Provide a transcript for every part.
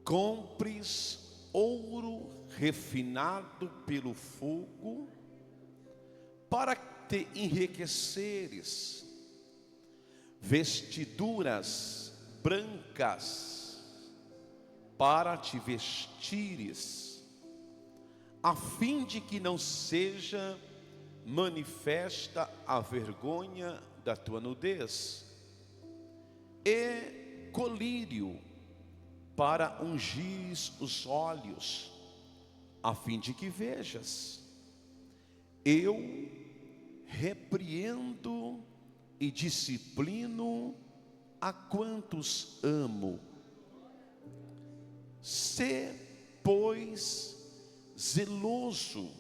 compres ouro refinado pelo fogo, para te enriqueceres, vestiduras brancas para te vestires, a fim de que não seja manifesta a vergonha da tua nudez, e colírio para ungires os olhos, a fim de que vejas. Eu repreendo e disciplino a quantos amo. Sê, pois, zeloso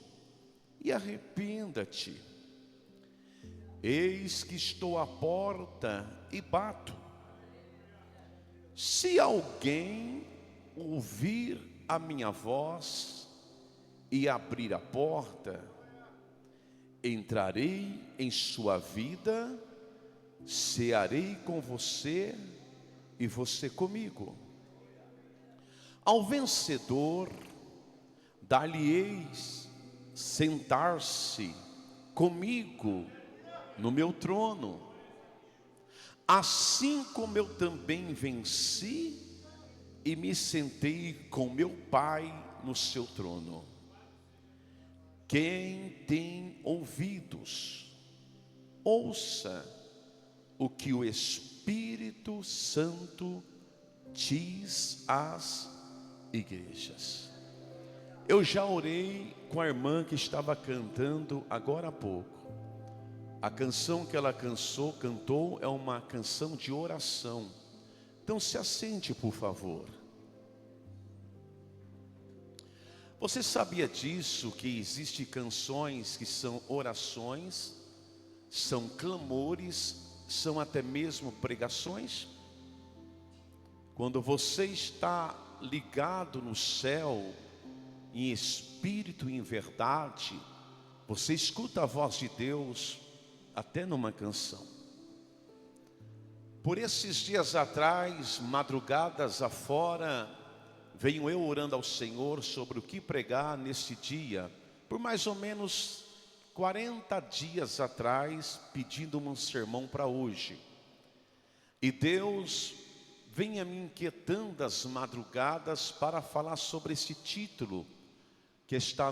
e arrependa-te. Eis que estou à porta e bato. Se alguém ouvir a minha voz e abrir a porta, entrarei em sua vida, cearei com você e você comigo. Ao vencedor, dar-lhe-eis sentar-se comigo no meu trono, assim como eu também venci e me sentei com meu Pai no seu trono. Quem tem ouvidos, ouça o que o Espírito Santo diz às igrejas. Eu já orei com a irmã que estava cantando agora há pouco. A canção que ela cantou é uma canção de oração. Então se assente, por favor. Você sabia disso, que existem canções que são orações, são clamores, são até mesmo pregações? Quando você está ligado no céu, em espírito e em verdade, você escuta a voz de Deus até numa canção. Por esses dias atrás, madrugadas afora, venho eu orando ao Senhor sobre o que pregar nesse dia, por mais ou menos 40 dias atrás, pedindo-me um sermão para hoje. E Deus vinha me inquietando as madrugadas para falar sobre esse título que está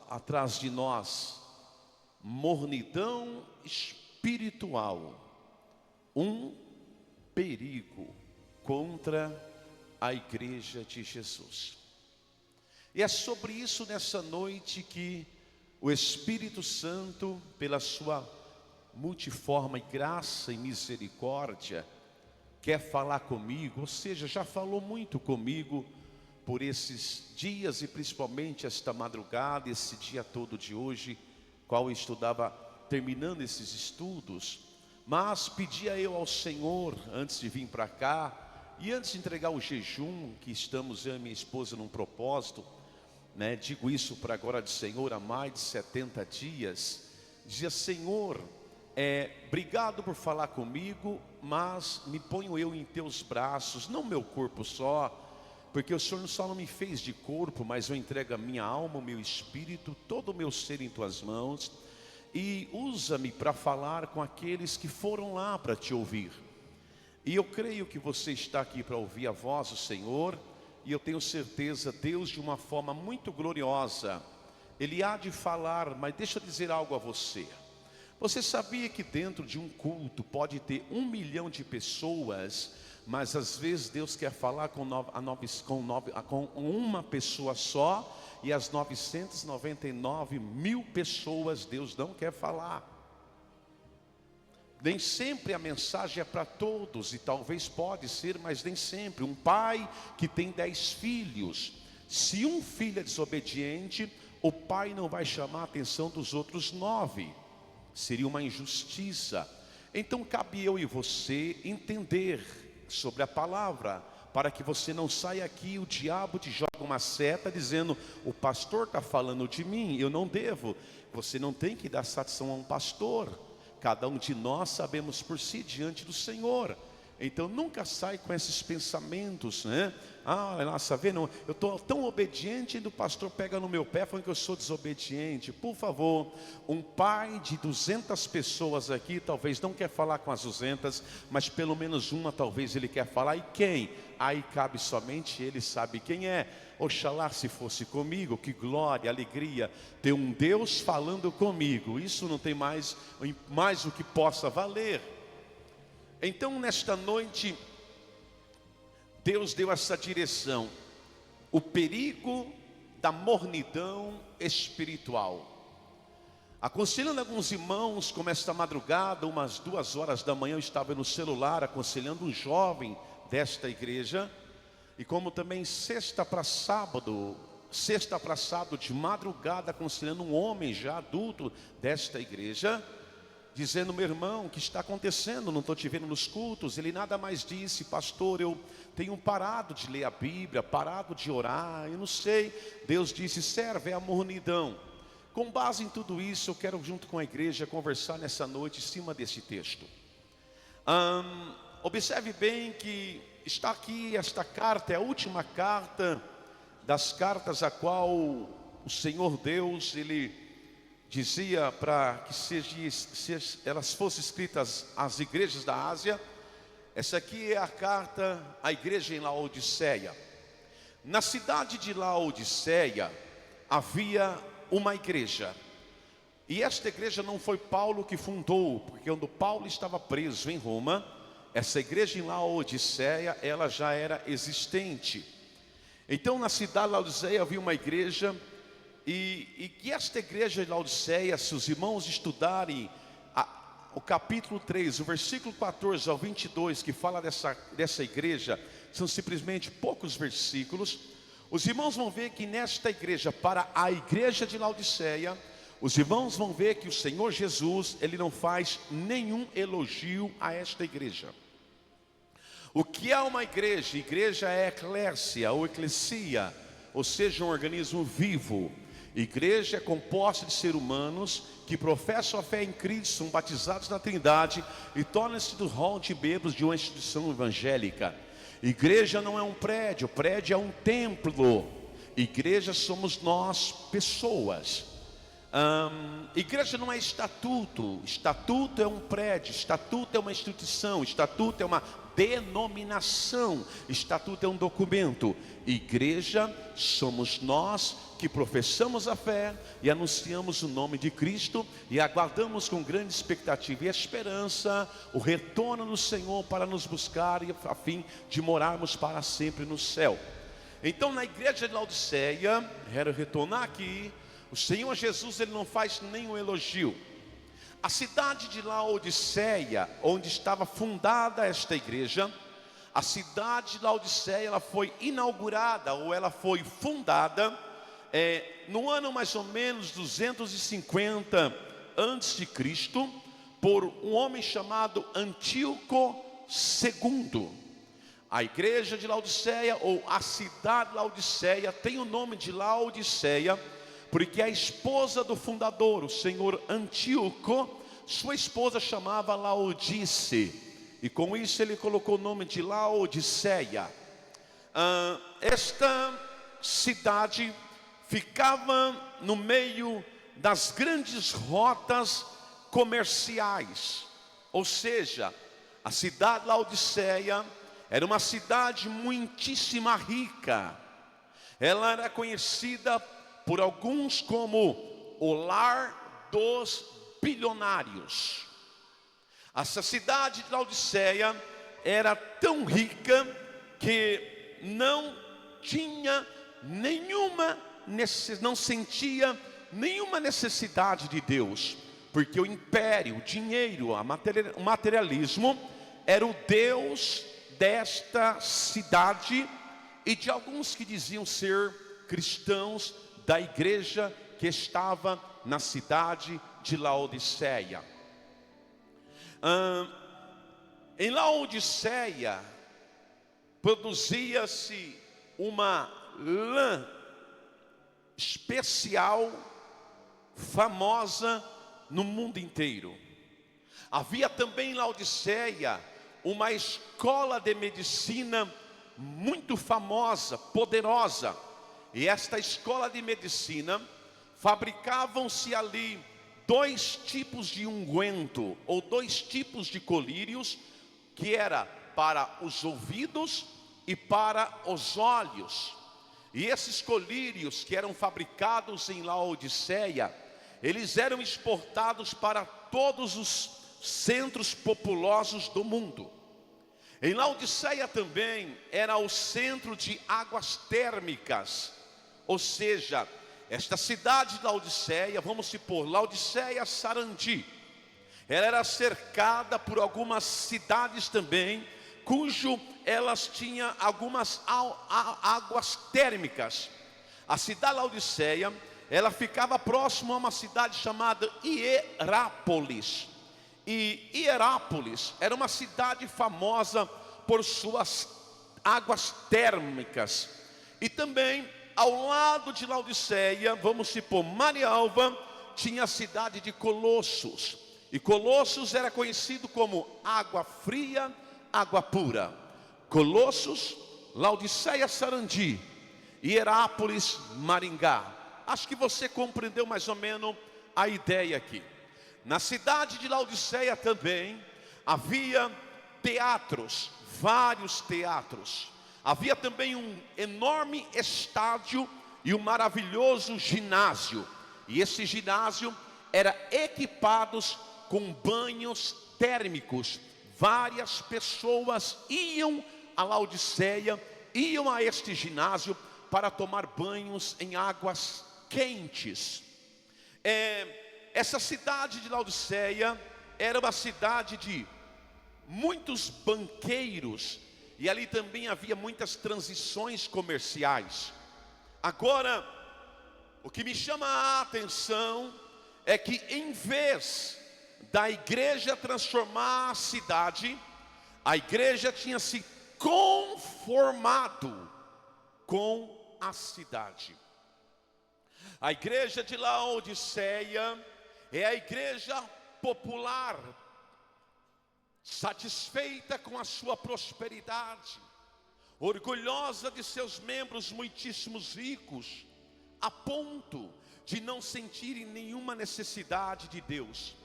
atrás de nós: mornidão espiritual, um perigo contra a igreja de Jesus. E é sobre isso nessa noite que o Espírito Santo, pela sua multiforme graça e misericórdia, quer falar comigo, ou seja, já falou muito comigo por esses dias e principalmente esta madrugada, esse dia todo de hoje, qual eu estudava, terminando esses estudos. Mas pedia eu ao Senhor, antes de vir para cá, e antes de entregar o jejum, que estamos eu e minha esposa num propósito, digo isso para agora de Senhor, há mais de 70 dias, dizia: Senhor, obrigado por falar comigo, mas me ponho eu em teus braços, não meu corpo só, porque o Senhor só não me fez de corpo, mas eu entrego a minha alma, o meu espírito, todo o meu ser em tuas mãos, e usa-me para falar com aqueles que foram lá para te ouvir. E eu creio que você está aqui para ouvir a voz do Senhor, e eu tenho certeza, Deus de uma forma muito gloriosa, Ele há de falar. Mas deixa eu dizer algo a você. Você sabia que dentro de um culto pode ter 1 milhão de pessoas, mas às vezes Deus quer falar com uma pessoa só, e as 999 mil pessoas Deus não quer falar. Nem sempre a mensagem é para todos, e talvez pode ser, mas nem sempre. Um pai que tem 10 filhos, se um filho é desobediente, o pai não vai chamar a atenção dos outros 9. Seria uma injustiça. Então cabe eu e você entender sobre a palavra, para que você não saia aqui, o diabo te joga uma seta dizendo: o pastor está falando de mim, eu não devo. Você não tem que dar satisfação a um pastor. Cada um de nós sabemos por si diante do Senhor. Então nunca sai com esses pensamentos, né? Ah, nossa, vendo, eu estou tão obediente e o pastor pega no meu pé falando que eu sou desobediente. Por favor, um pai de 200 pessoas aqui talvez não quer falar com as 200, mas pelo menos uma talvez ele quer falar. E quem? Aí cabe somente ele, sabe quem é. Oxalá se fosse comigo, que glória, alegria, ter um Deus falando comigo. Isso não tem mais o que possa valer. Então nesta noite, Deus deu essa direção, o perigo da mornidão espiritual. Aconselhando alguns irmãos, como esta madrugada, umas 2 horas da manhã, eu estava no celular aconselhando um jovem desta igreja. E como também sexta para sábado de madrugada, aconselhando um homem já adulto desta igreja, dizendo: meu irmão, o que está acontecendo? Não estou te vendo nos cultos. Ele nada mais disse: pastor, eu tenho parado de ler a Bíblia, parado de orar, eu não sei. Deus disse: serve, é a mornidão. Com base em tudo isso, eu quero junto com a igreja conversar nessa noite em cima desse texto. Observe bem que está aqui esta carta, é a última carta das cartas a qual o Senhor Deus, Ele dizia para que elas fossem escritas às igrejas da Ásia. Essa aqui é a carta à igreja em Laodiceia. Na cidade de Laodiceia havia uma igreja. E esta igreja não foi Paulo que fundou, porque quando Paulo estava preso em Roma, essa igreja em Laodiceia, ela já era existente. Então na cidade de Laodiceia havia uma igreja. E que esta igreja de Laodiceia, se os irmãos estudarem o capítulo 3, o versículo 14 ao 22, que fala dessa igreja, são simplesmente poucos versículos. Os irmãos vão ver que nesta igreja, para a igreja de Laodiceia, os irmãos vão ver que o Senhor Jesus, Ele não faz nenhum elogio a esta igreja. O que é uma igreja? Igreja é eclésia ou eclesia, ou seja, um organismo vivo. Igreja é composta de seres humanos que professam a fé em Cristo, são batizados na Trindade e tornam-se do rol de membros de uma instituição evangélica. Igreja não é um prédio, prédio é um templo. Igreja somos nós, pessoas. Igreja não é estatuto. Estatuto é um prédio, estatuto é uma instituição, estatuto é uma denominação, estatuto é um documento. Igreja somos nós que professamos a fé e anunciamos o nome de Cristo e aguardamos com grande expectativa e esperança o retorno do Senhor para nos buscar e a fim de morarmos para sempre no céu. Então na igreja de Laodiceia, quero retornar aqui, o Senhor Jesus, Ele não faz nenhum elogio. A cidade de Laodiceia, onde estava fundada esta igreja, a cidade de Laodiceia, ela foi inaugurada, ou ela foi fundada, no ano mais ou menos 250 a.C., por um homem chamado Antíoco II. A igreja de Laodiceia, ou a cidade de Laodiceia, tem o nome de Laodiceia, porque a esposa do fundador, o senhor Antíoco, sua esposa chamava Laodice, e com isso ele colocou o nome de Laodiceia. Esta cidade ficava no meio das grandes rotas comerciais, ou seja, a cidade de Laodiceia era uma cidade muitíssimo rica. Ela era conhecida por alguns como o lar dos bilionários. Essa cidade de Laodiceia era tão rica que não sentia nenhuma necessidade de Deus, porque o império, o dinheiro, o materialismo era o Deus desta cidade e de alguns que diziam ser cristãos da igreja que estava na cidade de Laodiceia. Em Laodiceia produzia-se uma lã especial, famosa no mundo inteiro. Havia também em Laodiceia uma escola de medicina muito famosa, poderosa. E esta escola de medicina, fabricavam-se ali 2 tipos de unguento, ou 2 tipos de colírios, que era para os ouvidos e para os olhos. E esses colírios que eram fabricados em Laodiceia, eles eram exportados para todos os centros populosos do mundo. Em Laodiceia também era o centro de águas térmicas, ou seja, esta cidade de Laodiceia, vamos supor, Laodiceia Sarandi, ela era cercada por algumas cidades também, cujo elas tinham algumas águas térmicas. A cidade de Laodiceia, ela ficava próximo a uma cidade chamada Hierápolis. E Hierápolis era uma cidade famosa por suas águas térmicas. E também ao lado de Laodiceia, vamos supor, Marialva, tinha a cidade de Colossos. E Colossos era conhecido como água fria, água pura. Colossos, Laodiceia Sarandi, Hierápolis, Maringá. Acho que você compreendeu mais ou menos a ideia aqui. Na cidade de Laodiceia também havia teatros, vários teatros. Havia também um enorme estádio e um maravilhoso ginásio. E esse ginásio era equipado com banhos térmicos. Várias pessoas iam a Laodiceia, iam a este ginásio para tomar banhos em águas quentes. Essa cidade de Laodiceia era uma cidade de muitos banqueiros, e ali também havia muitas transições comerciais. Agora, o que me chama a atenção é que em vez da igreja transformar a cidade, a igreja tinha se conformado com a cidade. A igreja de Laodiceia é a igreja popular, satisfeita com a sua prosperidade, orgulhosa de seus membros muitíssimos ricos, a ponto de não sentirem nenhuma necessidade de Deus.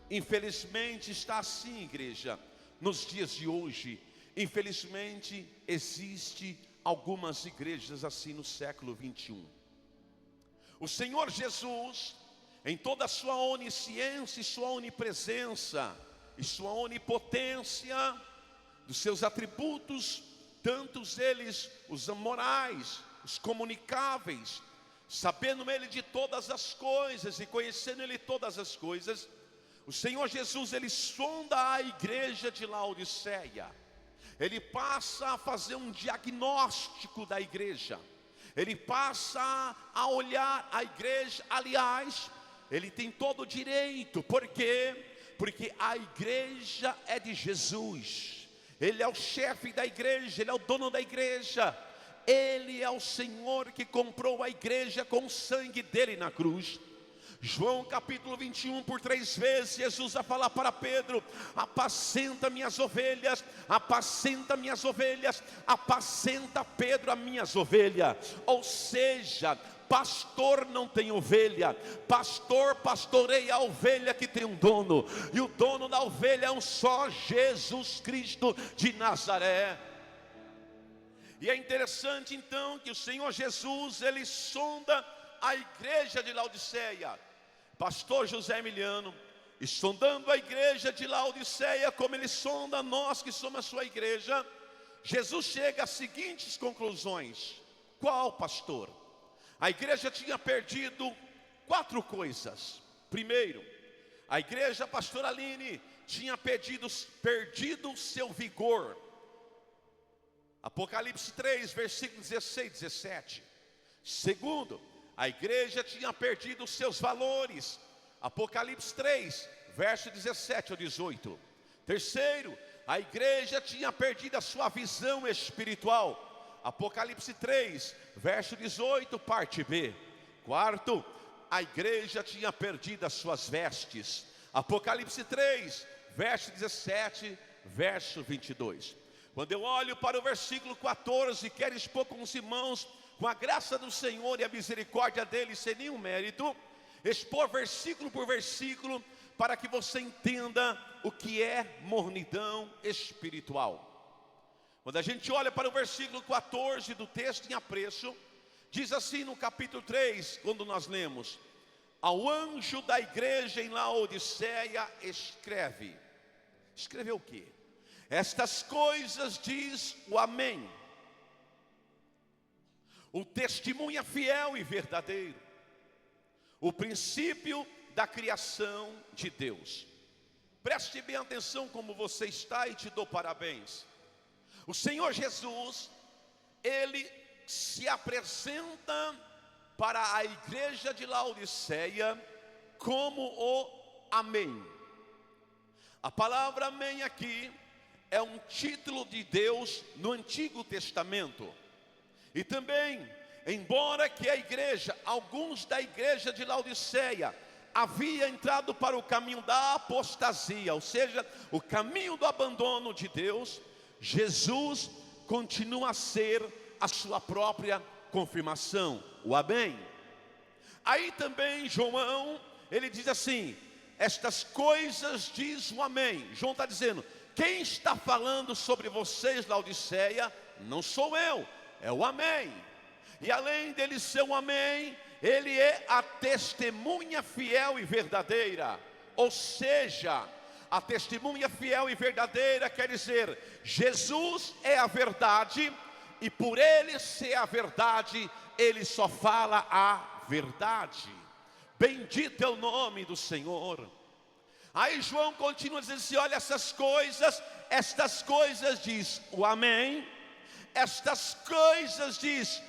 Infelizmente está assim, igreja, nos dias de hoje. Infelizmente existe algumas igrejas assim no século 21. O Senhor Jesus, em toda a sua onisciência e sua onipresença e sua onipotência, dos seus atributos, tantos eles, os morais, os comunicáveis, sabendo ele de todas as coisas e conhecendo ele todas as coisas, o Senhor Jesus, ele sonda a igreja de Laodiceia. Ele passa a fazer um diagnóstico da igreja. Ele passa a olhar a igreja. Aliás, ele tem todo o direito. Por quê? Porque a igreja é de Jesus. Ele é o chefe da igreja, ele é o dono da igreja. Ele é o Senhor que comprou a igreja com o sangue dele na cruz. João capítulo 21, por 3 vezes, Jesus vai falar para Pedro: apacenta minhas ovelhas, apacenta minhas ovelhas, apacenta, Pedro, as minhas ovelhas. Ou seja, pastor não tem ovelha, pastor pastoreia a ovelha que tem um dono, e o dono da ovelha é um só, Jesus Cristo de Nazaré. E é interessante então que o Senhor Jesus, ele sonda a igreja de Laodiceia. Pastor José Emiliano, e sondando a igreja de Laodiceia, como ele sonda nós que somos a sua igreja, Jesus chega às seguintes conclusões. Qual, pastor? A igreja tinha perdido 4 coisas. Primeiro, a igreja, pastor Aline, tinha perdido o seu vigor. Apocalipse 3, versículos 16 e 17. Segundo, a igreja tinha perdido os seus valores. Apocalipse 3, verso 17 ao 18. Terceiro, a igreja tinha perdido a sua visão espiritual. Apocalipse 3, verso 18, parte B. Quarto, a igreja tinha perdido as suas vestes. Apocalipse 3, verso 17 verso 22. Quando eu olho para o versículo 14, quero expor com os irmãos, com a graça do Senhor e a misericórdia dele, sem nenhum mérito, expor versículo por versículo, para que você entenda o que é mornidão espiritual. Quando a gente olha para o versículo 14 do texto em apreço, diz assim no capítulo 3, quando nós lemos: ao anjo da igreja em Laodiceia escreve. Escreveu o quê? Estas coisas diz o Amém, o testemunha fiel e verdadeiro, o princípio da criação de Deus. Preste bem atenção como você está e te dou parabéns. O Senhor Jesus, Ele se apresenta para a igreja de Laodiceia como o Amém. A palavra Amém aqui é um título de Deus no Antigo Testamento. E também, embora que a igreja, alguns da igreja de Laodiceia, havia entrado para o caminho da apostasia, ou seja, o caminho do abandono de Deus, Jesus continua a ser a sua própria confirmação, o Amém. Aí também João, ele diz assim: estas coisas diz o Amém. João está dizendo, quem está falando sobre vocês, Laodiceia, não sou eu, é o Amém. E além dele ser um Amém, ele é a testemunha fiel e verdadeira. Ou seja, a testemunha fiel e verdadeira quer dizer, Jesus é a verdade, e por ele ser a verdade, ele só fala a verdade. Bendito é o nome do Senhor. Aí João continua dizendo assim, olha, estas coisas diz o Amém, estas coisas diz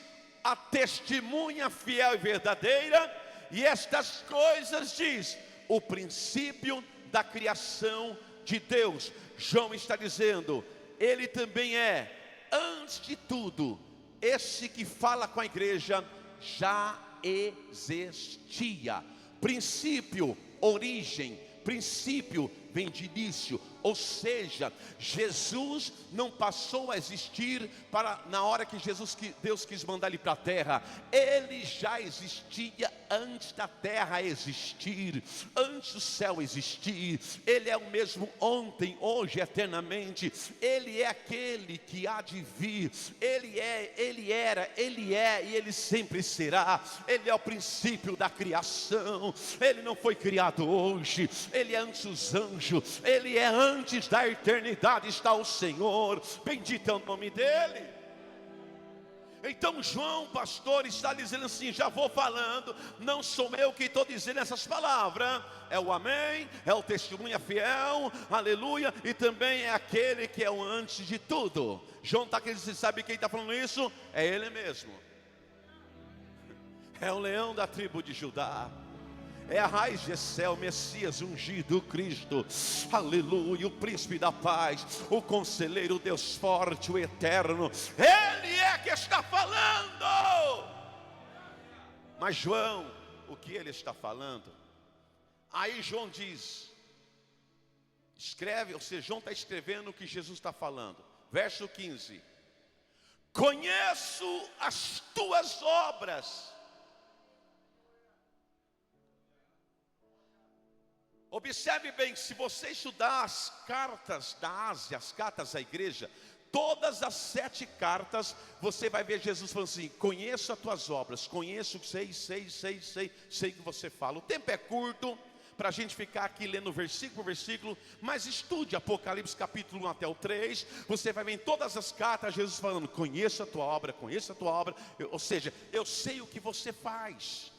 a testemunha fiel e verdadeira, e estas coisas diz o princípio da criação de Deus. João está dizendo, ele também é, antes de tudo, esse que fala com a igreja já existia. Princípio, origem, princípio vem de início, ou seja, Jesus não passou a existir na hora que Deus quis mandar ele para a terra. Ele já existia antes da terra existir, antes do céu existir. Ele é o mesmo ontem, hoje, eternamente. Ele é aquele que há de vir. Ele era, ele é e ele sempre será. Ele é o princípio da criação. Ele não foi criado hoje, ele é antes dos anjos, ele é antes da eternidade está o Senhor. Bendito é o nome dele. Então João, pastor, está dizendo assim, já vou falando, não sou eu que estou dizendo essas palavras, é o Amém, é o testemunha fiel, aleluia, e também é aquele que é o antes de tudo. João está querendo dizer, sabe quem está falando isso? É ele mesmo. É o leão da tribo de Judá. É a raiz de céu, Messias ungido, Cristo, aleluia, o príncipe da paz, o conselheiro, o Deus forte, o eterno. Ele é que está falando. Mas João, o que ele está falando? Aí João diz, escreve, ou seja, João está escrevendo o que Jesus está falando. Verso 15: conheço as tuas obras. Observe bem, se você estudar as cartas da Ásia, as cartas da igreja, todas as 7 cartas, você vai ver Jesus falando assim, conheço as tuas obras, conheço, sei que você fala. O tempo é curto para a gente ficar aqui lendo versículo por versículo, mas estude Apocalipse capítulo 1 até o 3, você vai ver em todas as cartas Jesus falando, conheço a tua obra, ou seja, eu sei o que você faz.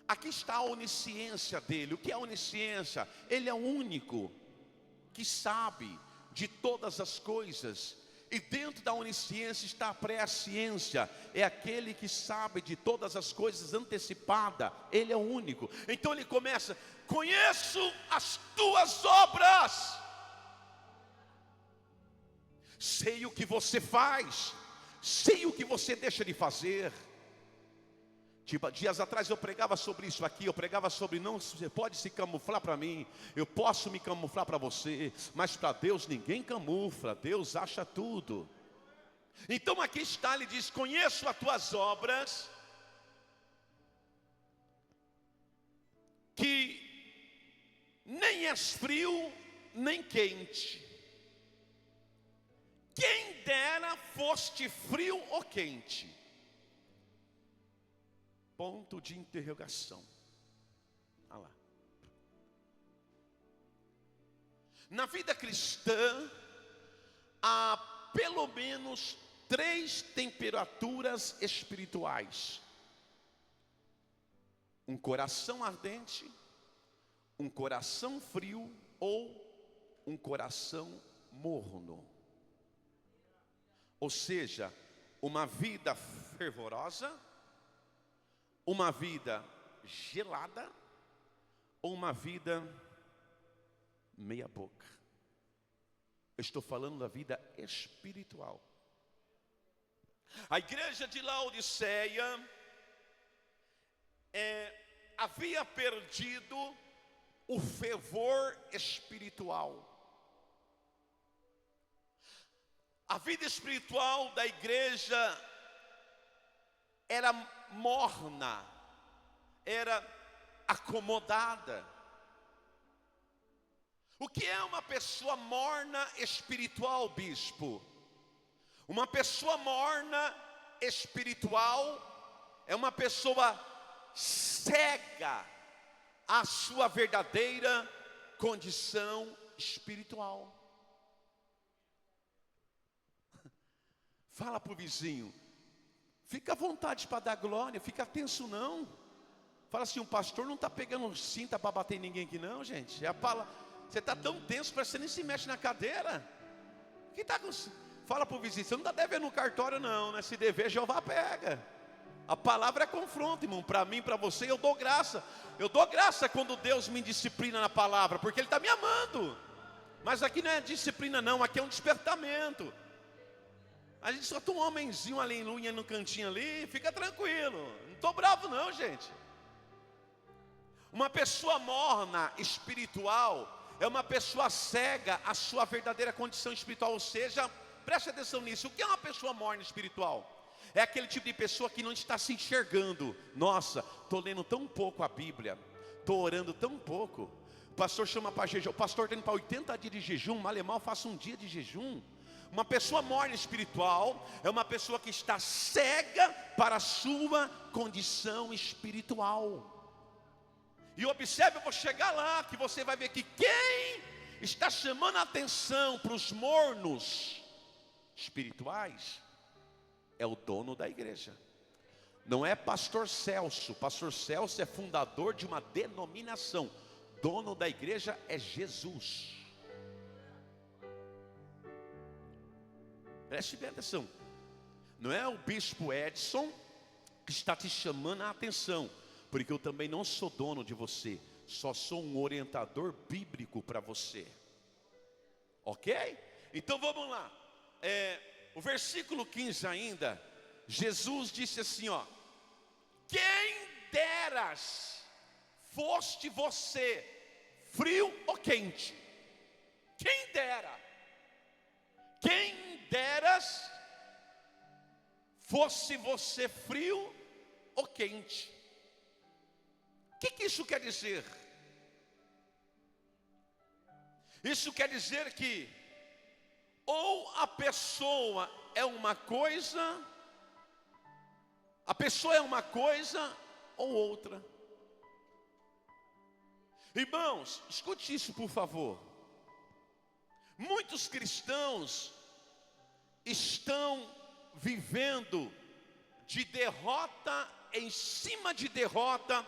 Aqui está a onisciência dele. O que é a onisciência? Ele é o único que sabe de todas as coisas. E dentro da onisciência está a presciência. É aquele que sabe de todas as coisas antecipada. Ele é o único. Então ele começa, conheço as tuas obras. Sei o que você faz. Sei o que você deixa de fazer. Tipo, dias atrás eu pregava sobre isso aqui, eu pregava sobre não, você pode se camuflar para mim, eu posso me camuflar para você, mas para Deus ninguém camufla, Deus acha tudo. Então aqui está, ele diz: conheço as tuas obras, que nem és frio, nem quente. Quem dera foste frio ou quente. Ponto de interrogação. Olha lá. Na vida cristã, há pelo menos 3 temperaturas espirituais: um coração ardente, um coração frio ou um coração morno. Ou seja, uma vida fervorosa, uma vida gelada ou uma vida meia boca. Eu estou falando da vida espiritual. A igreja de Laodiceia havia perdido o fervor espiritual. A vida espiritual da igreja era morna, era acomodada. O que é uma pessoa morna espiritual, bispo? Uma pessoa morna espiritual é uma pessoa cega à sua verdadeira condição espiritual. Fala para o vizinho, fica à vontade para dar glória, fica tenso não. Fala assim: um pastor não está pegando cinta para bater em ninguém aqui não, gente. É a palavra. Você está tão tenso que você nem se mexe na cadeira. Que tá com... Fala para o vizinho, você não está devendo no cartório não, né? Se dever, Jeová pega. A palavra é confronto, irmão. Para mim, para você, eu dou graça. Eu dou graça quando Deus me disciplina na palavra, porque Ele está me amando. Mas aqui não é disciplina não, aqui é um despertamento. A gente só tem um homenzinho ali em unha no cantinho ali, fica tranquilo. Não estou bravo não, gente. Uma pessoa morna espiritual é uma pessoa cega à sua verdadeira condição espiritual. Ou seja, preste atenção nisso. O que é uma pessoa morna espiritual? É aquele tipo de pessoa que não está se enxergando. Nossa, estou lendo tão pouco a Bíblia, estou orando tão pouco. O pastor chama para jejum, o pastor está indo para 80 dias de jejum, mal e mal faça um dia de jejum. Uma pessoa morna espiritual é uma pessoa que está cega para a sua condição espiritual. E observe, eu vou chegar lá, que você vai ver que quem está chamando a atenção para os mornos espirituais é o dono da igreja. Não é pastor Celso. Pastor Celso é fundador de uma denominação. Dono da igreja é Jesus. Preste bem atenção. Não é o bispo Edson que está te chamando a atenção, porque eu também não sou dono de você, só sou um orientador bíblico para você. Ok? Então vamos lá. O versículo 15 ainda, Jesus disse assim, ó: quem deras foste você frio ou quente? Quem dera. Quem deras fosse você frio ou quente. O que isso quer dizer? Isso quer dizer que ou a pessoa é uma coisa, ou outra. Irmãos, escute isso por favor. Muitos cristãos estão vivendo de derrota em cima de derrota,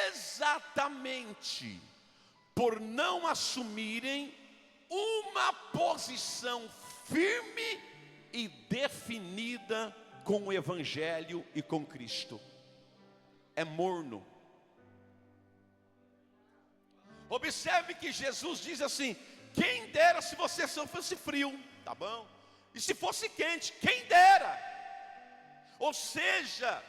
exatamente por não assumirem uma posição firme e definida com o Evangelho e com Cristo. É morno. Observe que Jesus diz assim: quem dera se você só fosse frio, tá bom? E se fosse quente, quem dera. Ou seja,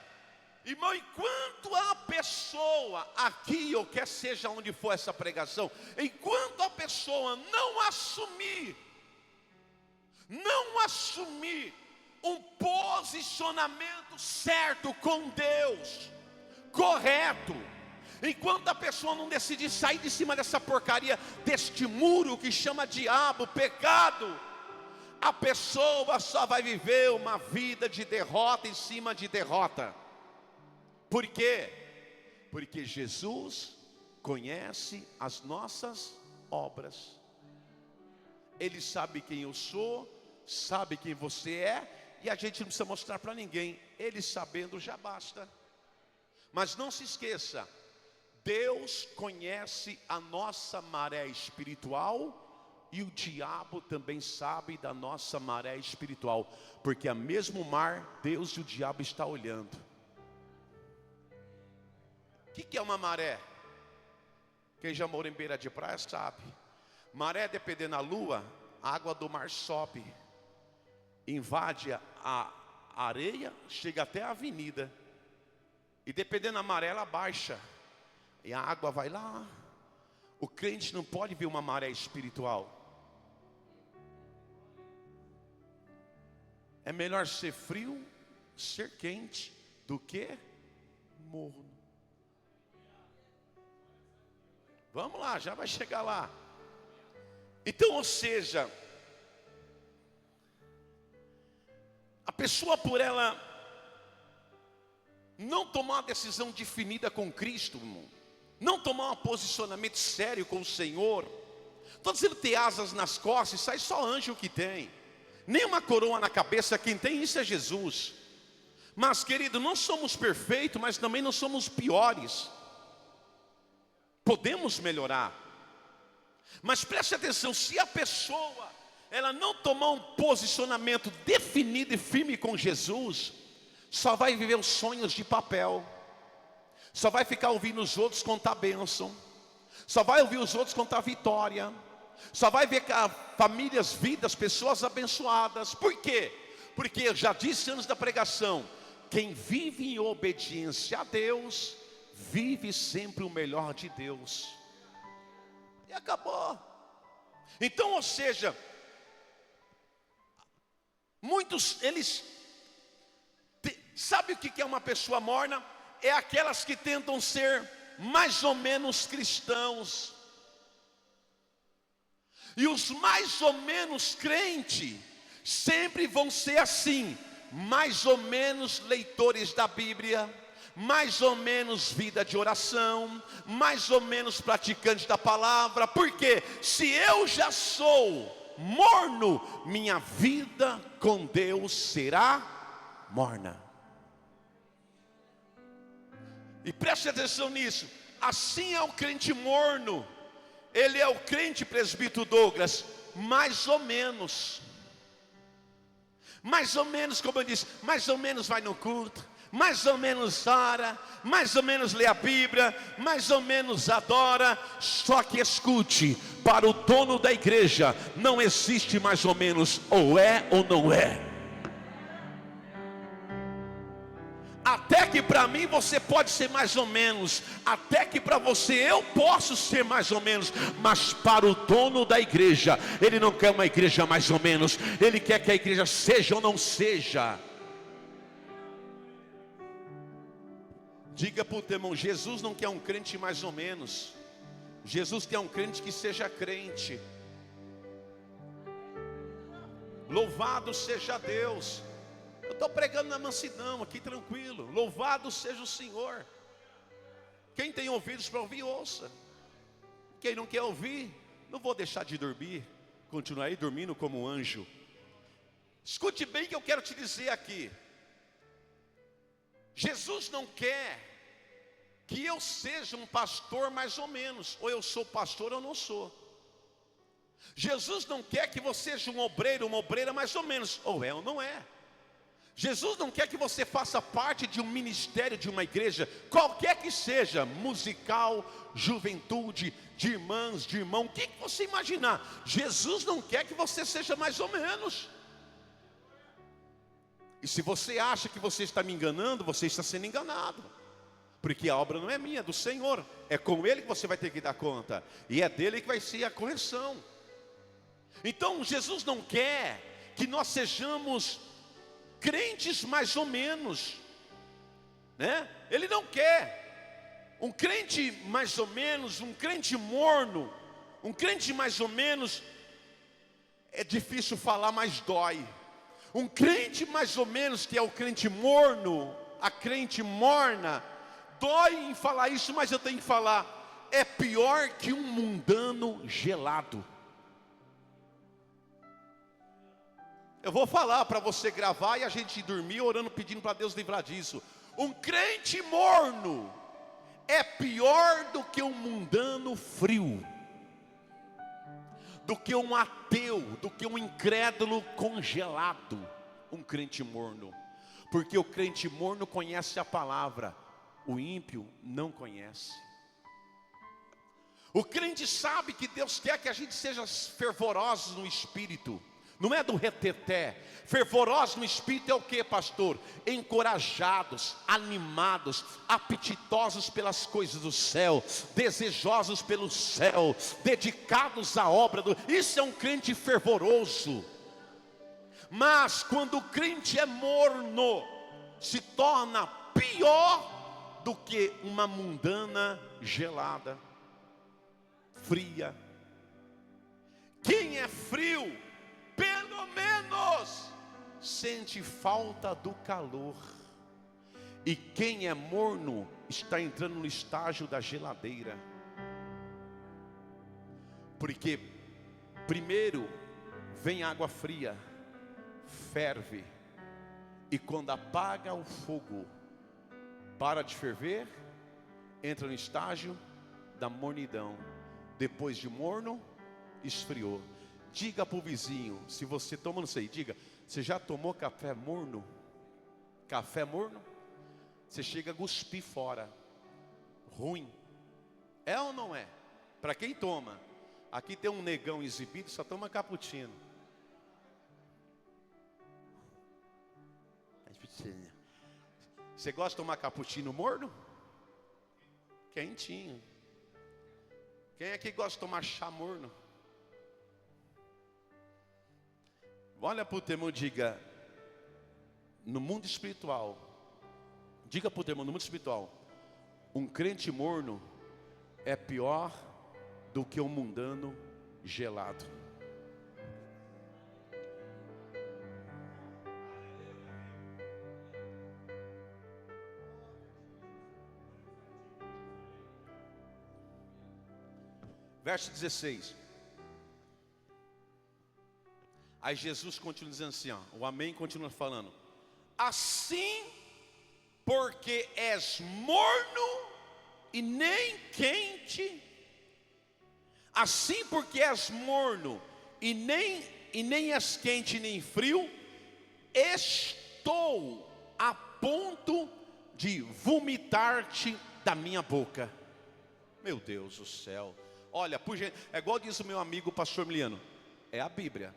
Irmão, enquanto a pessoa, aqui ou quer seja onde for essa pregação, enquanto a pessoa não assumir um posicionamento certo com Deus, correto, enquanto a pessoa não decidir sair de cima dessa porcaria, deste muro que chama diabo, pecado, a pessoa só vai viver uma vida de derrota em cima de derrota. Por quê? Porque Jesus conhece as nossas obras. Ele sabe quem eu sou, sabe quem você é, e a gente não precisa mostrar para ninguém. Ele sabendo já basta. Mas não se esqueça, Deus conhece a nossa maré espiritual, e o diabo também sabe da nossa maré espiritual, porque a mesmo mar, Deus e o diabo estão olhando. O que é uma maré? Quem já morou em beira de praia sabe. Maré, dependendo da lua, a água do mar sobe, invade a areia, chega até a avenida. E dependendo da maré, ela baixa, e a água vai lá. O crente não pode ver uma maré espiritual. É melhor ser frio, ser quente, do que morno. Vamos lá, já vai chegar lá. Então, ou seja, a pessoa, por ela não tomar uma decisão definida com Cristo, irmão, não tomar um posicionamento sério com o Senhor, estou dizendo ter asas nas costas, isso aí só anjo que tem, nem uma coroa na cabeça, quem tem isso é Jesus. Mas querido, não somos perfeitos, mas também não somos piores. Podemos melhorar. Mas preste atenção, se a pessoa ela não tomar um posicionamento definido e firme com Jesus, só vai viver os sonhos de papel, só vai ficar ouvindo os outros contar bênção, só vai ouvir os outros contar vitória, só vai ver famílias, vidas, pessoas abençoadas. Por quê? Porque eu já disse antes da pregação, quem vive em obediência a Deus, vive sempre o melhor de Deus. E acabou. Então, ou seja, muitos, eles sabe o que é uma pessoa morna? É aquelas que tentam ser mais ou menos cristãos. E os mais ou menos crentes sempre vão ser assim, mais ou menos leitores da Bíblia, mais ou menos vida de oração, mais ou menos praticantes da palavra. Porque se eu já sou morno, minha vida com Deus será morna. E preste atenção nisso, assim é o crente morno. Ele é o crente, presbítero Douglas, mais ou menos. Mais ou menos, como eu disse, mais ou menos vai no culto, mais ou menos ora, mais ou menos lê a Bíblia, mais ou menos adora. Só que escute, para o dono da igreja não existe mais ou menos, ou é ou não é. Até que para mim você pode ser mais ou menos, até que para você eu posso ser mais ou menos, mas para o dono da igreja, ele não quer uma igreja mais ou menos, ele quer que a igreja seja ou não seja. Diga para o teu irmão, Jesus não quer um crente mais ou menos, Jesus quer um crente que seja crente. Louvado seja Deus. Eu estou pregando na mansidão aqui, tranquilo. Louvado seja o Senhor. Quem tem ouvidos para ouvir, ouça. Quem não quer ouvir, não vou deixar de dormir, continuarei dormindo como um anjo. Escute bem o que eu quero te dizer aqui. Jesus não quer que eu seja um pastor mais ou menos, ou eu sou pastor ou não sou. Jesus não quer que você seja um obreiro, uma obreira mais ou menos, ou é ou não é. Jesus não quer que você faça parte de um ministério, de uma igreja, qualquer que seja, musical, juventude, de irmãs, de irmão, o que você imaginar. Jesus não quer que você seja mais ou menos. E se você acha que você está me enganando, você está sendo enganado. Porque a obra não é minha, é do Senhor. É com Ele que você vai ter que dar conta. E é dele que vai ser a correção. Então Jesus não quer que nós sejamos crentes mais ou menos, né? Ele não quer um crente mais ou menos, um crente morno, um crente mais ou menos. É difícil falar, mas dói. Um crente mais ou menos, que é o crente morno, a crente morna, dói em falar isso, mas eu tenho que falar, é pior que um mundano gelado. Eu vou falar para você gravar e a gente dormir orando, pedindo para Deus livrar disso. Um crente morno é pior do que um mundano frio, do que um ateu, do que um incrédulo congelado. Um crente morno, porque o crente morno conhece a palavra, o ímpio não conhece. O crente sabe que Deus quer que a gente seja fervorosos no espírito, não é do reteté. Fervorosos no espírito é o que, pastor? Encorajados, animados, apetitosos pelas coisas do céu, desejosos pelo céu, dedicados à obra do... Isso é um crente fervoroso. Mas quando o crente é morno, se torna pior do que uma mundana gelada, fria. Quem é frio, pelo menos sente falta do calor. E quem é morno está entrando no estágio da geladeira. Porque primeiro vem água fria, ferve, e quando apaga o fogo, para de ferver, entra no estágio da mornidão. Depois de morno, esfriou. Diga para o vizinho, se você toma, não sei, diga, você já tomou café morno? Café morno? Você chega a cuspir fora. Ruim. É ou não é? Para quem toma. Aqui tem um negão exibido, só toma cappuccino. Você gosta de tomar cappuccino morno? Quentinho. Quem aqui gosta de tomar chá morno? Olha para o teu irmão e diga, no mundo espiritual, diga para o teu irmão, no mundo espiritual, um crente morno é pior do que um mundano gelado. Verso 16. Aí Jesus continua dizendo assim, ó, o amém continua falando. Assim, porque és morno e nem quente. Assim, porque és morno e nem és quente nem frio, estou a ponto de vomitar-te da minha boca. Meu Deus do céu. Olha, é igual diz o meu amigo pastor Miliano, é a Bíblia.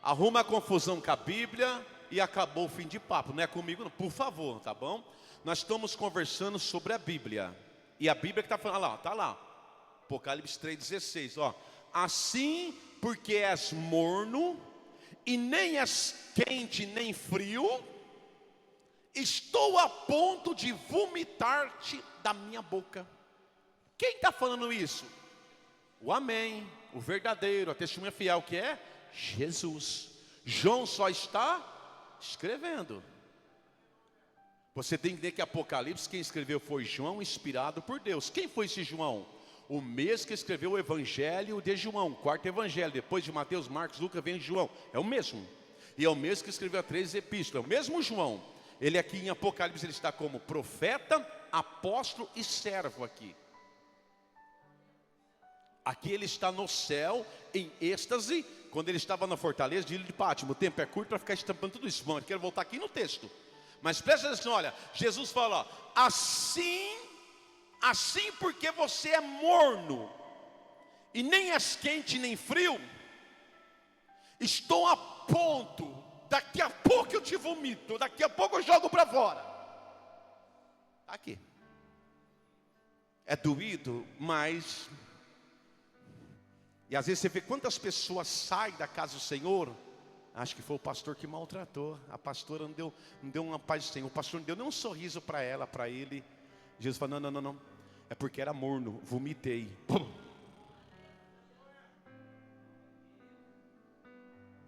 Arruma a confusão com a Bíblia e acabou o fim de papo. Não é comigo não, por favor, tá bom? Nós estamos conversando sobre a Bíblia. E a Bíblia que está falando, olha lá, está lá. Apocalipse 3,16, ó. Assim, porque és morno, e nem és quente nem frio, estou a ponto de vomitar-te da minha boca. Quem está falando isso? O amém, o verdadeiro, a testemunha fiel, que é Jesus. João só está escrevendo. Você tem que entender que Apocalipse, quem escreveu foi João, inspirado por Deus. Quem foi esse João? O mesmo que escreveu o Evangelho de João, quarto Evangelho. Depois de Mateus, Marcos, Lucas, vem João. É o mesmo. E é o mesmo que escreveu as 3 epístolas. É o mesmo João. Ele aqui em Apocalipse, ele está como profeta, apóstolo e servo aqui. Aqui ele está no céu, em êxtase, quando ele estava na fortaleza de Ilha de Pátimo. O tempo é curto para ficar estampando tudo isso. Bom, eu quero voltar aqui no texto. Mas presta atenção, olha, Jesus fala, ó, assim porque você é morno, e nem és quente nem frio, estou a ponto, daqui a pouco eu te vomito, daqui a pouco eu jogo para fora. Aqui. É doído, mas... E às vezes você vê quantas pessoas saem da casa do Senhor. Acho que foi o pastor que maltratou. A pastora não deu uma paz do Senhor. O pastor não deu nem um sorriso para ela, para ele. Jesus falou, não. É porque era morno, vomitei. Pum.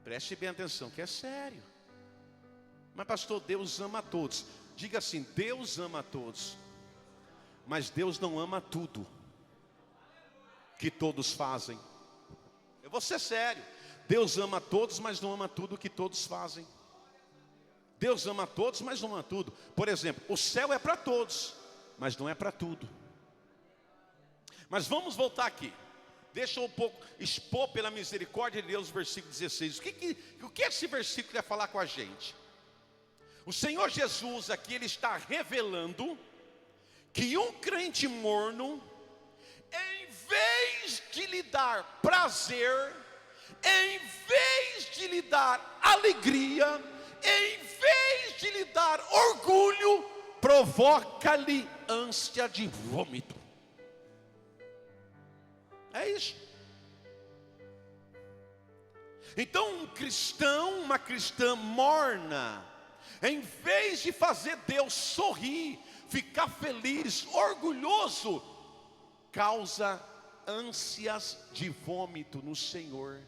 Preste bem atenção, que é sério. Mas pastor, Deus ama a todos. Diga assim, Deus ama a todos. Mas Deus não ama tudo que todos fazem. Eu vou ser sério. Deus ama a todos, mas não ama tudo que todos fazem. Deus ama a todos, mas não ama tudo. Por exemplo, o céu é para todos, mas não é para tudo. Mas vamos voltar aqui. Deixa eu um pouco expor pela misericórdia de Deus o versículo 16. O que esse versículo quer falar com a gente? O Senhor Jesus aqui, Ele está revelando que um crente morno, em vez de lhe dar prazer, em vez de lhe dar alegria, em vez de lhe dar orgulho, provoca-lhe ânsia de vômito. É isso. Então um cristão, uma cristã morna, em vez de fazer Deus sorrir, ficar feliz, orgulhoso, causa ânsias de vômito no Senhor.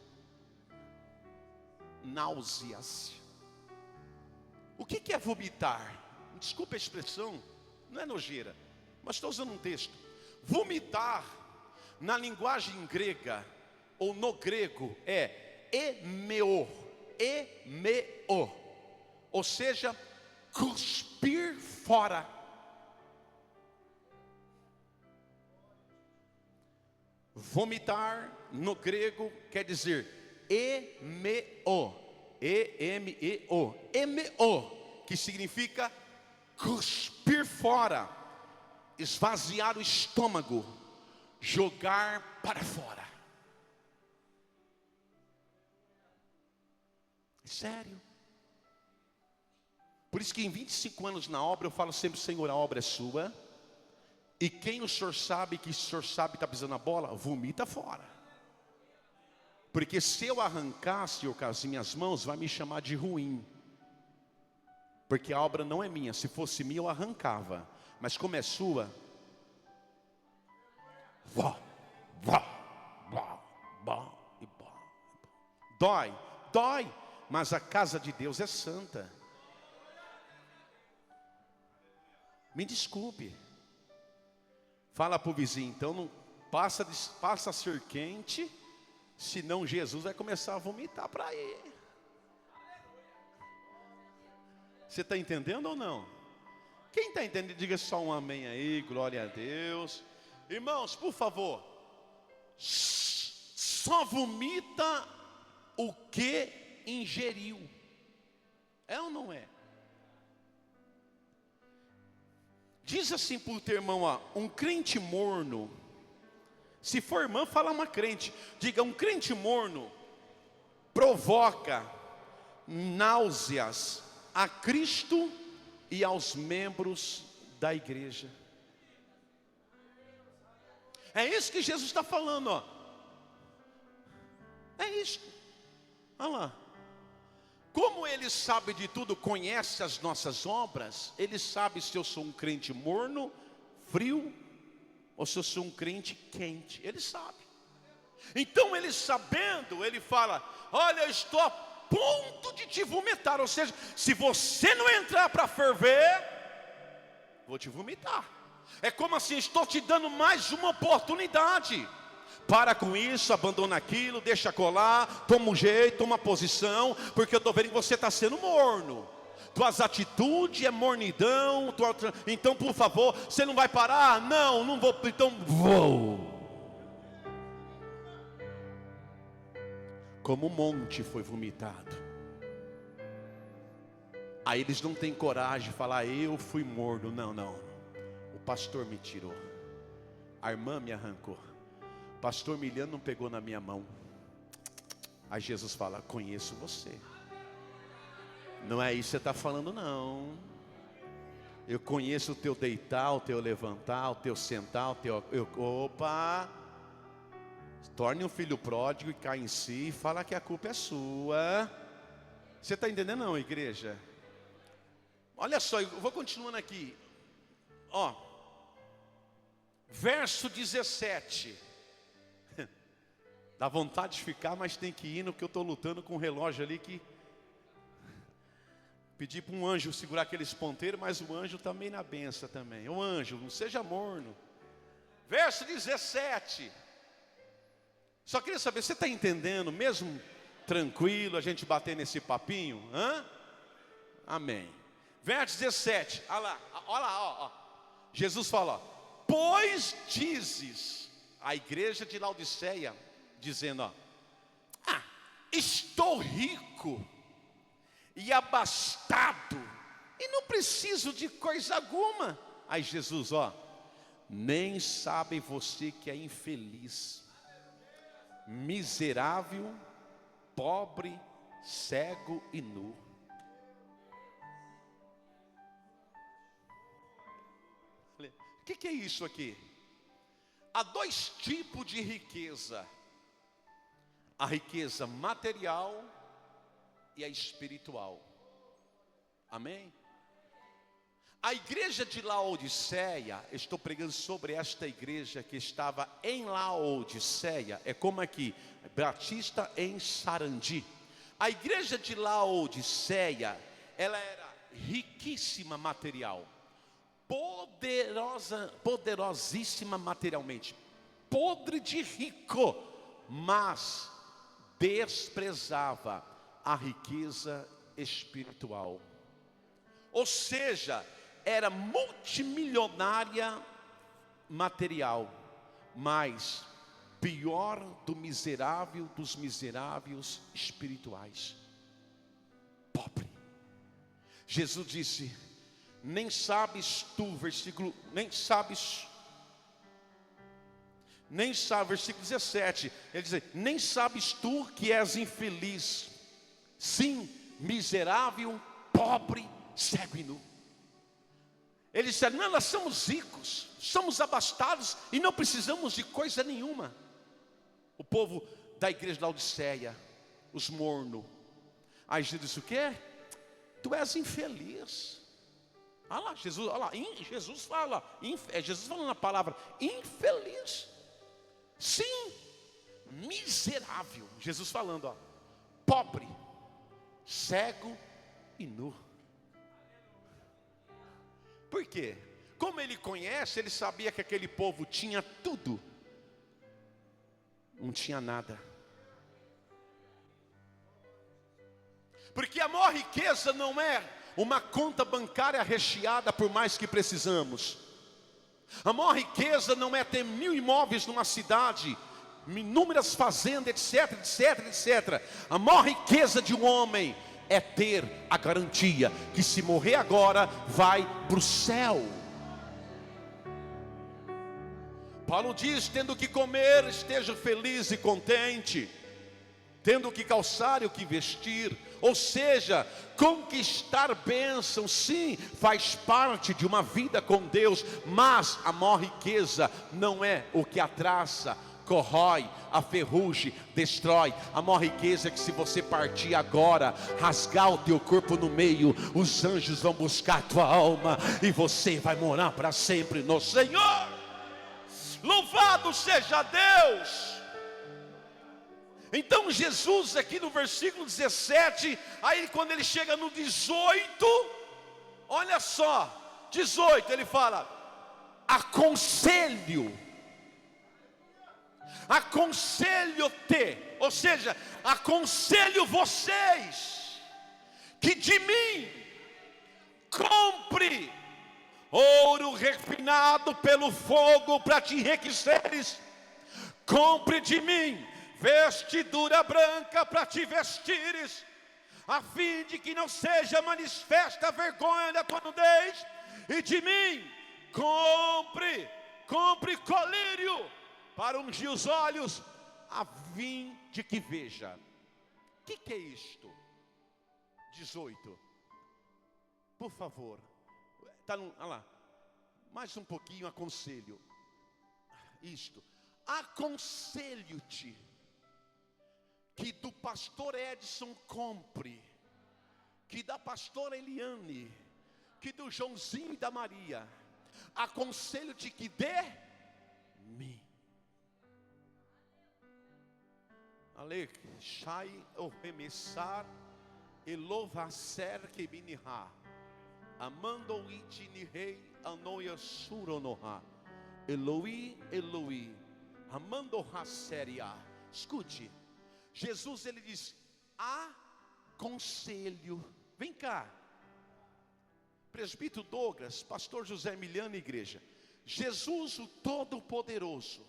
Náuseas. O que é vomitar? Desculpa a expressão, não é nojeira, mas estou usando um texto. Vomitar, na linguagem grega, ou no grego, é emeo, ou seja, cuspir fora. Vomitar, no grego, quer dizer emeo, que significa cuspir fora, esvaziar o estômago, jogar para fora. Sério. Por isso que em 25 anos na obra eu falo sempre, Senhor, a obra é sua. E quem o Senhor sabe que o Senhor sabe que está pisando a bola, vomita fora. Porque se eu arrancar, Senhor, com as minhas mãos, vai me chamar de ruim. Porque a obra não é minha. Se fosse minha, eu arrancava. Mas como é sua, dói, mas a casa de Deus é santa. Me desculpe. Fala para o vizinho, então não passa a ser quente, senão Jesus vai começar a vomitar para ele. Você está entendendo ou não? Quem está entendendo, diga só um amém aí, glória a Deus. Irmãos, por favor, só vomita o que ingeriu. É ou não é? Diz assim para o teu irmão, ó, um crente morno. Se for irmã, fala uma crente. Diga, um crente morno provoca náuseas a Cristo e aos membros da igreja. É isso que Jesus está falando, ó. É isso. Olha lá. Como Ele sabe de tudo, conhece as nossas obras, Ele sabe se eu sou um crente morno, frio, ou se eu sou um crente quente. Ele sabe. Então Ele sabendo, Ele fala, olha, eu estou a ponto de te vomitar. Ou seja, se você não entrar para ferver, vou te vomitar. É como assim, estou te dando mais uma oportunidade. Para com isso, abandona aquilo, deixa colar, toma um jeito, toma posição, porque eu estou vendo que você está sendo morno. Tuas atitudes é mornidão, então por favor, você não vai parar? Não vou, então vou. Como o monte foi vomitado. Aí eles não têm coragem de falar, eu fui morno. Não, o pastor me tirou, a irmã me arrancou, pastor Miliano não pegou na minha mão. Aí Jesus fala, conheço você. Não é isso que você está falando, não. Eu conheço o teu deitar, o teu levantar, o teu sentar, o teu... Opa! Torne um filho pródigo e cai em si e fala que a culpa é sua. Você está entendendo não, igreja? Olha só, eu vou continuando aqui. Ó, verso 17. Dá vontade de ficar, mas tem que ir no que eu estou lutando com o relógio ali que... Pedi para um anjo segurar aqueles ponteiros, mas o anjo está meio na benção também. O anjo, não seja morno. Verso 17. Só queria saber, você está entendendo, mesmo tranquilo, a gente bater nesse papinho? Hã? Amém. Verso 17, olha lá, ó. Jesus fala, ó, pois dizes, a igreja de Laodiceia, dizendo, ó, estou rico e abastado, e não preciso de coisa alguma. Aí Jesus, ó, nem sabe você que é infeliz, miserável, pobre, cego e nu. O que é isso aqui? Há dois tipos de riqueza: a riqueza material e a espiritual. Amém? A igreja de Laodiceia, estou pregando sobre esta igreja que estava em Laodiceia, é como aqui, Batista em Sarandi. A igreja de Laodiceia, ela era riquíssima material, poderosíssima materialmente, podre de rico, mas desprezava a riqueza espiritual. Ou seja, era multimilionária material, mas pior do miserável dos miseráveis espirituais, pobre. Jesus disse, nem sabes tu, versículo 17, ele diz, nem sabes tu que és infeliz, sim, miserável, pobre, cego e nu. Ele disse, não, nós somos ricos, somos abastados e não precisamos de coisa nenhuma. O povo da igreja de Laodiceia, os mornos. Aí Jesus disse, o quê? Tu és infeliz. Olha lá, Jesus, olha lá, Jesus fala, Jesus falando a palavra infeliz. Sim, miserável. Jesus falando, ó, pobre, cego e nu. Por quê? Como ele conhece, ele sabia que aquele povo tinha tudo, não tinha nada. Porque a maior riqueza não é uma conta bancária recheada por mais que precisamos. A maior riqueza não é ter 1000 imóveis numa cidade, inúmeras fazendas, etc. A maior riqueza de um homem é ter a garantia que se morrer agora, vai para o céu. Paulo diz, tendo que comer, esteja feliz e contente, tendo que calçar e o que vestir. Ou seja, conquistar bênção, sim, faz parte de uma vida com Deus, mas a maior riqueza não é o que a traça corrói, a ferrugem destrói. A maior riqueza é que se você partir agora, rasgar o teu corpo no meio, os anjos vão buscar a tua alma e você vai morar para sempre no Senhor. Louvado seja Deus. Então Jesus aqui no versículo 17, aí quando ele chega no 18, olha só, 18 ele fala, aconselho-te, ou seja, aconselho vocês, que de mim compre ouro refinado pelo fogo para te enriqueceres, compre de mim vestidura branca para te vestires, a fim de que não seja manifesta a vergonha da tua nudez, e de mim compre colírio para ungir os olhos, a fim de que veja. O que é isto? 18. Por favor. Olha lá. Mais um pouquinho, aconselho. Isto. Aconselho-te que do pastor Edson compre, que da pastora Eliane, que do Joãozinho e da Maria. Aconselho-te que dê mim. Ale, Shai o remessar e louvacer que biniha. Amando itini rei anoia suronoha. Eloi, Eloi. Amando raseria. Escute. Jesus ele diz: aconselho. Vem cá. Presbítero Douglas, pastor José Emiliano, igreja. Jesus o Todo-Poderoso,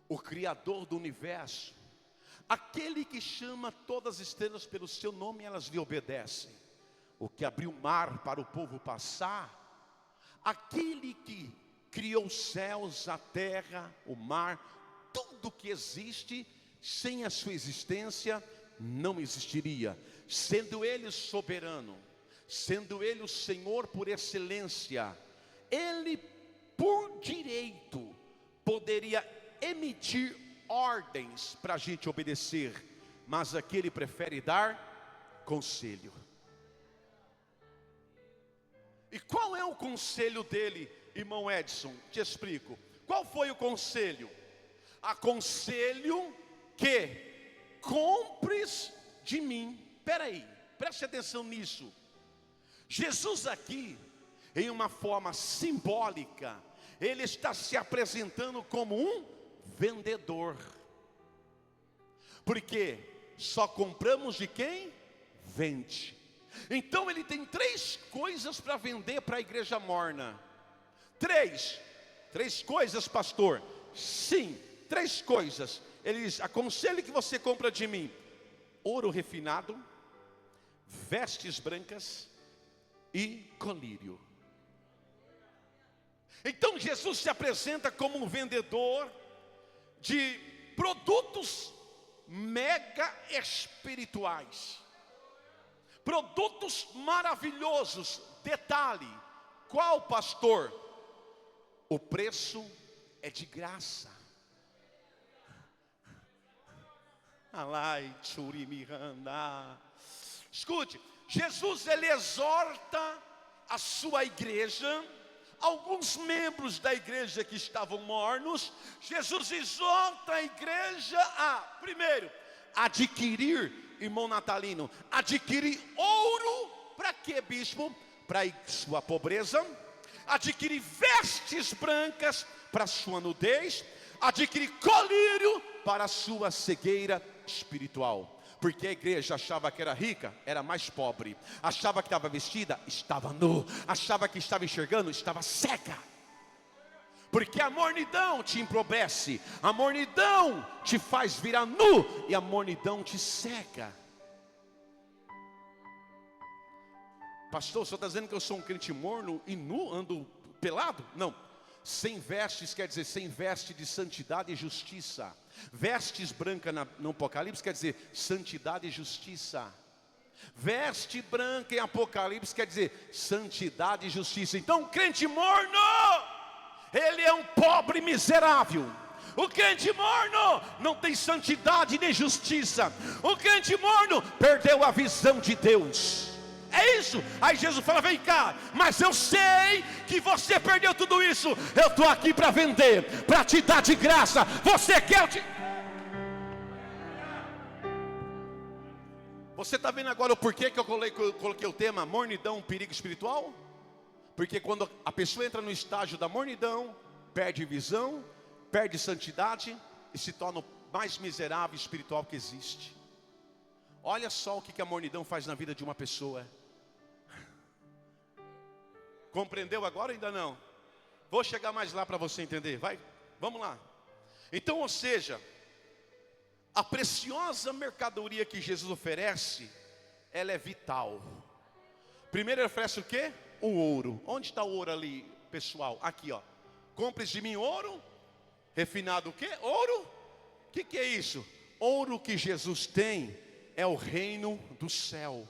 o Criador do universo, aquele que chama todas as estrelas pelo seu nome e elas lhe obedecem, o que abriu o mar para o povo passar, aquele que criou os céus, a terra, o mar, tudo que existe, sem a sua existência não existiria, sendo Ele soberano, sendo Ele o Senhor por excelência. Ele por direito poderia emitir ordens para a gente obedecer, mas aqui Ele prefere dar conselho. E qual é o conselho dele, irmão Edson? Te explico. Qual foi o conselho? Aconselho que compres de mim. Espera aí, preste atenção nisso. Jesus aqui, em uma forma simbólica, ele está se apresentando como um vendedor. Porque só compramos de quem vende. Então ele tem 3 coisas para vender para a igreja morna. 3 coisas, pastor? Sim, 3 coisas. Ele diz: aconselho que você compra de mim ouro refinado, vestes brancas e colírio. Então Jesus se apresenta como um vendedor de produtos mega espirituais, produtos maravilhosos. Detalhe: qual, pastor? O preço é de graça. Alai, Tchurimihanda. Escute, Jesus ele exorta a sua igreja, alguns membros da igreja que estavam mornos. Jesus exorta a igreja a, primeiro, adquirir, irmão Natalino, adquirir ouro. Para quê, bispo? Para sua pobreza. Adquirir vestes brancas para sua nudez. Adquirir colírio para a sua cegueira espiritual. Porque a igreja achava que era rica, era mais pobre. Achava que estava vestida, estava nu. Achava que estava enxergando, estava cega. Porque a mornidão te empobrece, a mornidão te faz virar nu, e a mornidão te cega. Pastor, o senhor está dizendo que eu sou um crente morno e nu, ando pelado? Não. Sem vestes quer dizer sem veste de santidade e justiça. Vestes branca no Apocalipse quer dizer santidade e justiça. Veste branca em Apocalipse quer dizer santidade e justiça. Então o crente morno, ele é um pobre miserável. O crente morno não tem santidade nem justiça. O crente morno perdeu a visão de Deus. É isso. Aí Jesus fala: vem cá, mas eu sei que você perdeu tudo isso. Eu estou aqui para vender, para te dar de graça. Você quer Você está vendo agora o porquê que eu coloquei o tema mornidão, perigo espiritual? Porque quando a pessoa entra no estágio da mornidão, perde visão, perde santidade e se torna o mais miserável espiritual que existe. Olha só o que a mornidão faz na vida de uma pessoa. Compreendeu agora ou ainda não? Vou chegar mais lá para você entender. Vai, vamos lá. Então, ou seja, a preciosa mercadoria que Jesus oferece, ela é vital. Primeiro ele oferece o quê? O ouro. Onde está o ouro ali, pessoal? Aqui, ó. Compres de mim ouro refinado. O quê? Ouro? O que é isso? Ouro que Jesus tem é o reino do céu.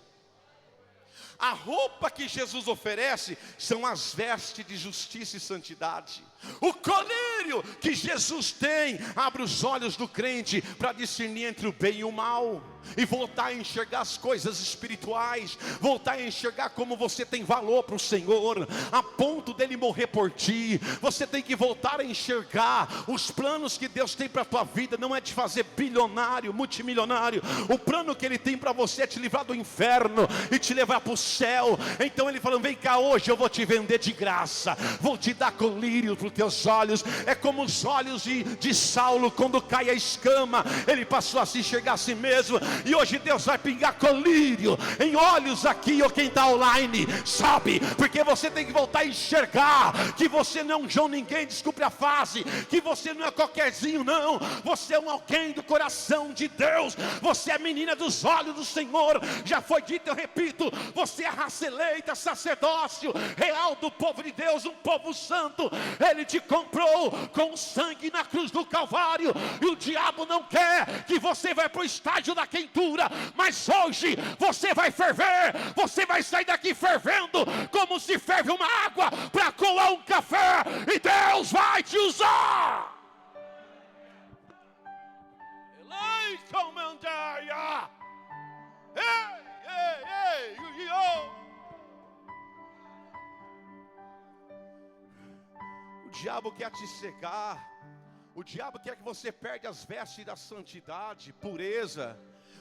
A roupa que Jesus oferece são as vestes de justiça e santidade. O colírio que Jesus tem abre os olhos do crente para discernir entre o bem e o mal, e voltar a enxergar as coisas espirituais, voltar a enxergar como você tem valor para o Senhor, a ponto dele morrer por ti. Você tem que voltar a enxergar os planos que Deus tem para a tua vida. Não é te fazer bilionário, multimilionário. O plano que Ele tem para você é te livrar do inferno e te levar para o céu. Então Ele falou: vem cá, hoje eu vou te vender de graça, vou te dar colírio para os teus olhos. É como os olhos de Saulo, quando cai a escama, ele passou a se enxergar a si mesmo. E hoje Deus vai pingar colírio em olhos aqui, ou quem está online, sabe? Porque você tem que voltar a enxergar que você não é um João Ninguém, desculpe a fase, que você não é qualquerzinho, não. Você é um alguém do coração de Deus. Você é menina dos olhos do Senhor. Já foi dito, eu repito, você é raça eleita, sacerdócio real do povo de Deus, um povo santo. Ele te comprou com sangue na cruz do Calvário. E o diabo não quer que você vá para o estágio da quentura, mas hoje você vai ferver. Você vai sair daqui fervendo, como se ferve uma água para coar um café, e Deus vai te usar. Ei, comandaia! Ei, o diabo quer te cegar. O diabo quer que você perde as vestes da santidade, pureza.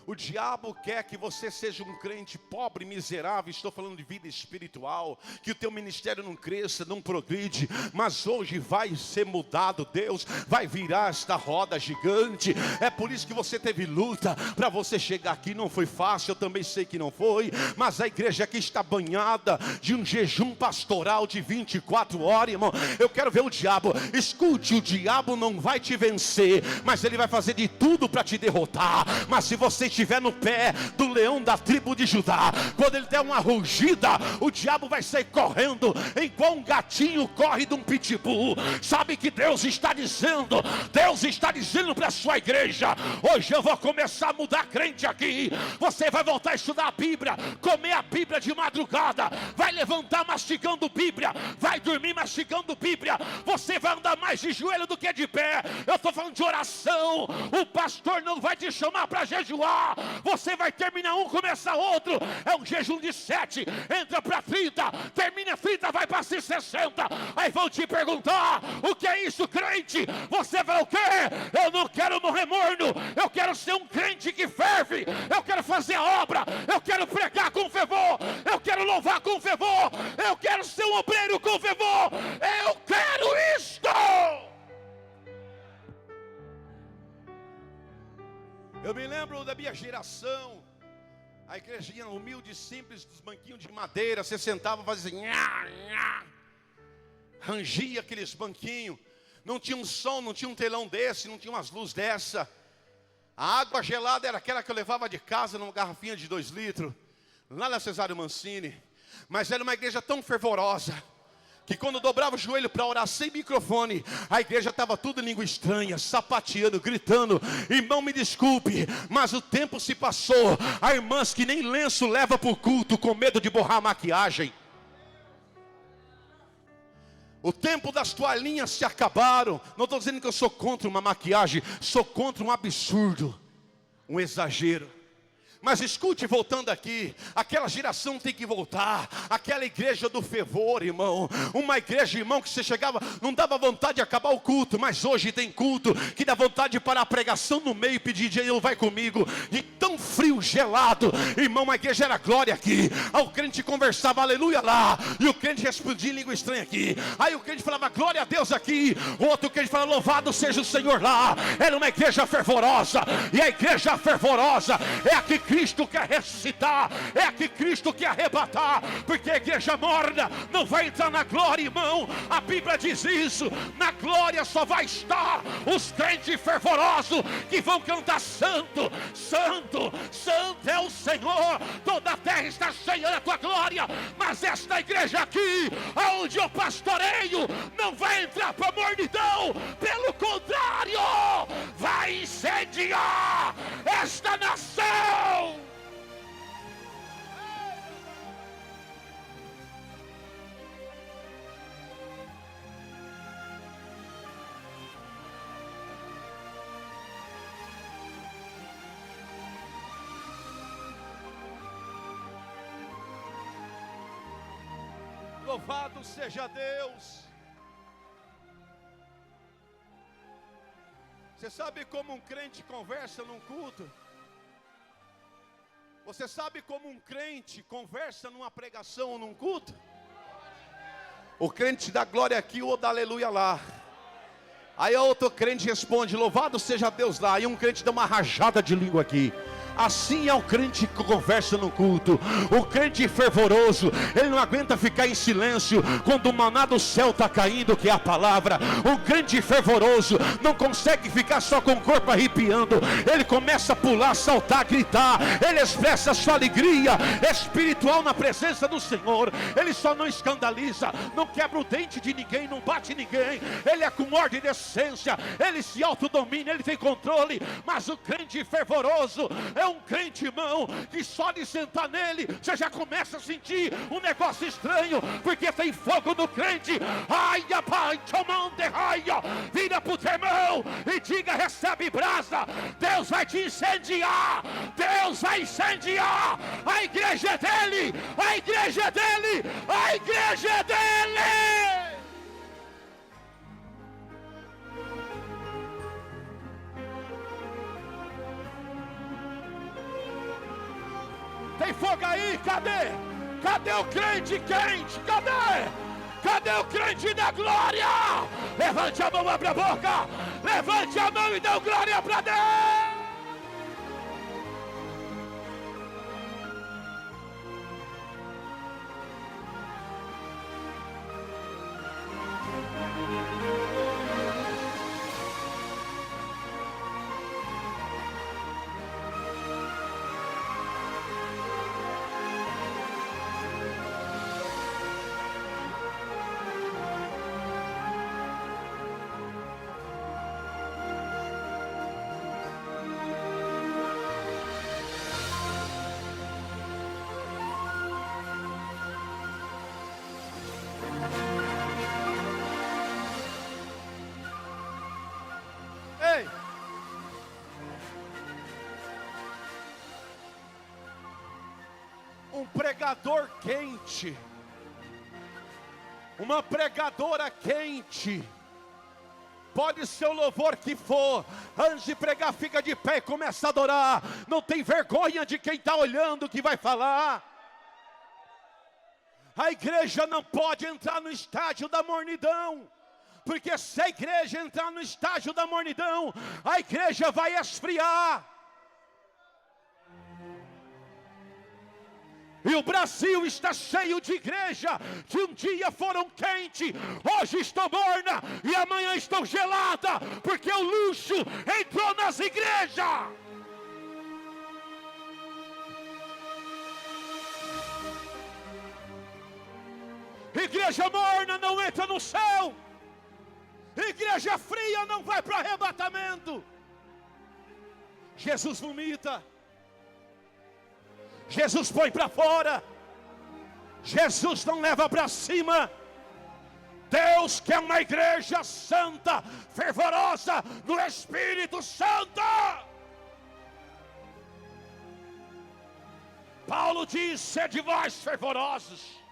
O diabo quer que você seja um crente pobre, miserável. Estou falando de vida espiritual, que o teu ministério não cresça, não progride. Mas hoje vai ser mudado. Deus vai virar esta roda gigante. É por isso que você teve luta para você chegar aqui. Não foi fácil, eu também sei que não foi. Mas a igreja aqui está banhada de um jejum pastoral de 24 horas, irmão. Eu quero ver o diabo. Escute, o diabo não vai te vencer, mas ele vai fazer de tudo para te derrotar. Mas se você estiver no pé do leão da tribo de Judá, quando ele der uma rugida, o diabo vai sair correndo, igual um gatinho corre de um pitbull. Sabe que Deus está dizendo? Deus está dizendo para a sua igreja: hoje eu vou começar a mudar crente aqui. Você vai voltar a estudar a Bíblia, comer a Bíblia de madrugada, vai levantar mastigando Bíblia, vai dormir mastigando Bíblia. Você vai andar mais de joelho do que de pé. Eu estou falando de oração. O pastor não vai te chamar para jejuar. Você vai terminar um, começa outro. É um jejum de 7, entra para 30, termina 30, vai para 60. Aí vão te perguntar: o que é isso, crente? Você vai o quê? Eu não quero morrer morno. Eu quero ser um crente que ferve. Eu quero fazer a obra. Eu quero pregar com fervor. Eu quero louvar com fervor. Eu quero ser um obreiro com fervor. Eu quero isto. Eu me lembro da minha geração, a igrejinha humilde, simples, dos banquinhos de madeira. Você sentava e fazia assim, nha, nha. Rangia aqueles banquinhos. Não tinha um som, não tinha um telão desse, não tinha umas luzes dessa. A água gelada era aquela que eu levava de casa numa garrafinha de 2 litros, lá na Cesário Mancini. Mas era uma igreja tão fervorosa que quando eu dobrava o joelho para orar sem microfone, a igreja estava tudo em língua estranha, sapateando, gritando. Irmão, me desculpe, mas o tempo se passou. Há irmãs que nem lenço leva para o culto, com medo de borrar a maquiagem. O tempo das toalhinhas se acabaram. Não estou dizendo que eu sou contra uma maquiagem, sou contra um absurdo, um exagero. Mas escute, voltando aqui, aquela geração tem que voltar. Aquela igreja do fervor, irmão. Uma igreja, irmão, que você chegava, não dava vontade de acabar o culto. Mas hoje tem culto que dá vontade de parar a pregação no meio e pedir: DJ, vai comigo. De tão frio, gelado, irmão, uma igreja era glória aqui. Aí o crente conversava, aleluia lá, e o crente respondia em língua estranha aqui. Aí o crente falava, glória a Deus aqui. O outro crente falava, louvado seja o Senhor lá. Era uma igreja fervorosa. E a igreja fervorosa é a que Cristo quer ressuscitar, é a que Cristo quer arrebatar. Porque a igreja morna não vai entrar na glória, irmão. A Bíblia diz isso. Na glória só vai estar os crentes fervorosos que vão cantar: santo, santo, santo é o Senhor. Toda a terra está cheia da tua glória. Mas esta igreja aqui, aonde eu pastoreio, não vai entrar para mornidão. Pelo contrário, vai incendiar esta nação. Louvado seja Deus. Você sabe como um crente conversa num culto? Você sabe como um crente conversa numa pregação ou num culto? O crente dá glória aqui ou dá aleluia lá. Aí outro crente responde, louvado seja Deus lá. Aí um crente dá uma rajada de língua aqui. Assim é o crente que conversa no culto. O crente fervoroso, ele não aguenta ficar em silêncio quando o maná do céu está caindo, que é a palavra. O crente fervoroso não consegue ficar só com o corpo arrepiando. Ele começa a pular, saltar, gritar. Ele expressa a sua alegria espiritual na presença do Senhor. Ele só não escandaliza, não quebra o dente de ninguém, não bate ninguém. Ele é com ordem e decência, ele se autodomina, ele tem controle. Mas o crente fervoroso é um crente, irmão, que só de sentar nele você já começa a sentir um negócio estranho, porque tem fogo no crente. Ai, pai, tomando raia, vira pro teu irmão e diga: recebe brasa. Deus vai te incendiar. Deus vai incendiar a igreja dele, a igreja dele, a igreja dele. Tem fogo aí? Cadê? Cadê o crente quente? Cadê? Cadê o crente da glória? Levante a mão, abre a boca. Levante a mão e dê glória para Deus. Um pregador quente, uma pregadora quente, pode ser o louvor que for, antes de pregar fica de pé e começa a adorar, não tem vergonha de quem está olhando que vai falar. A igreja não pode entrar no estágio da mornidão, porque se a igreja entrar no estágio da mornidão, a igreja vai esfriar. E o Brasil está cheio de igreja que um dia foram quentes, hoje estão morna e amanhã estão gelada, porque o luxo entrou nas igrejas. Igreja morna não entra no céu. Igreja fria não vai para arrebatamento. Jesus vomita. Jesus põe para fora. Jesus não leva para cima. Deus quer uma igreja santa, fervorosa no Espírito Santo. Paulo diz: sede vós fervorosos.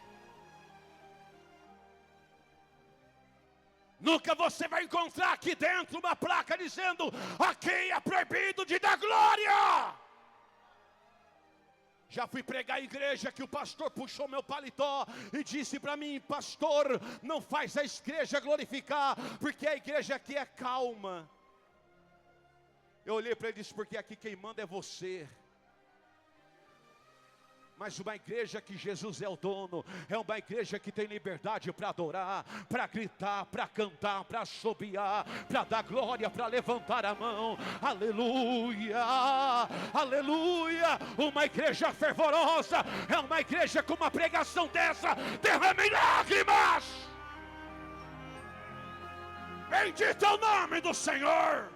Nunca você vai encontrar aqui dentro uma placa dizendo: aqui é proibido de dar glória. Já fui pregar em igreja que o pastor puxou meu paletó e disse para mim: pastor, não faz a igreja glorificar, porque a igreja aqui é calma. Eu olhei para ele e disse: porque aqui quem manda é você. Mas uma igreja que Jesus é o dono, é uma igreja que tem liberdade para adorar, para gritar, para cantar, para assobiar, para dar glória, para levantar a mão. Aleluia, aleluia. Uma igreja fervorosa é uma igreja com uma pregação dessa derrama lágrimas. Bendito é o nome do Senhor.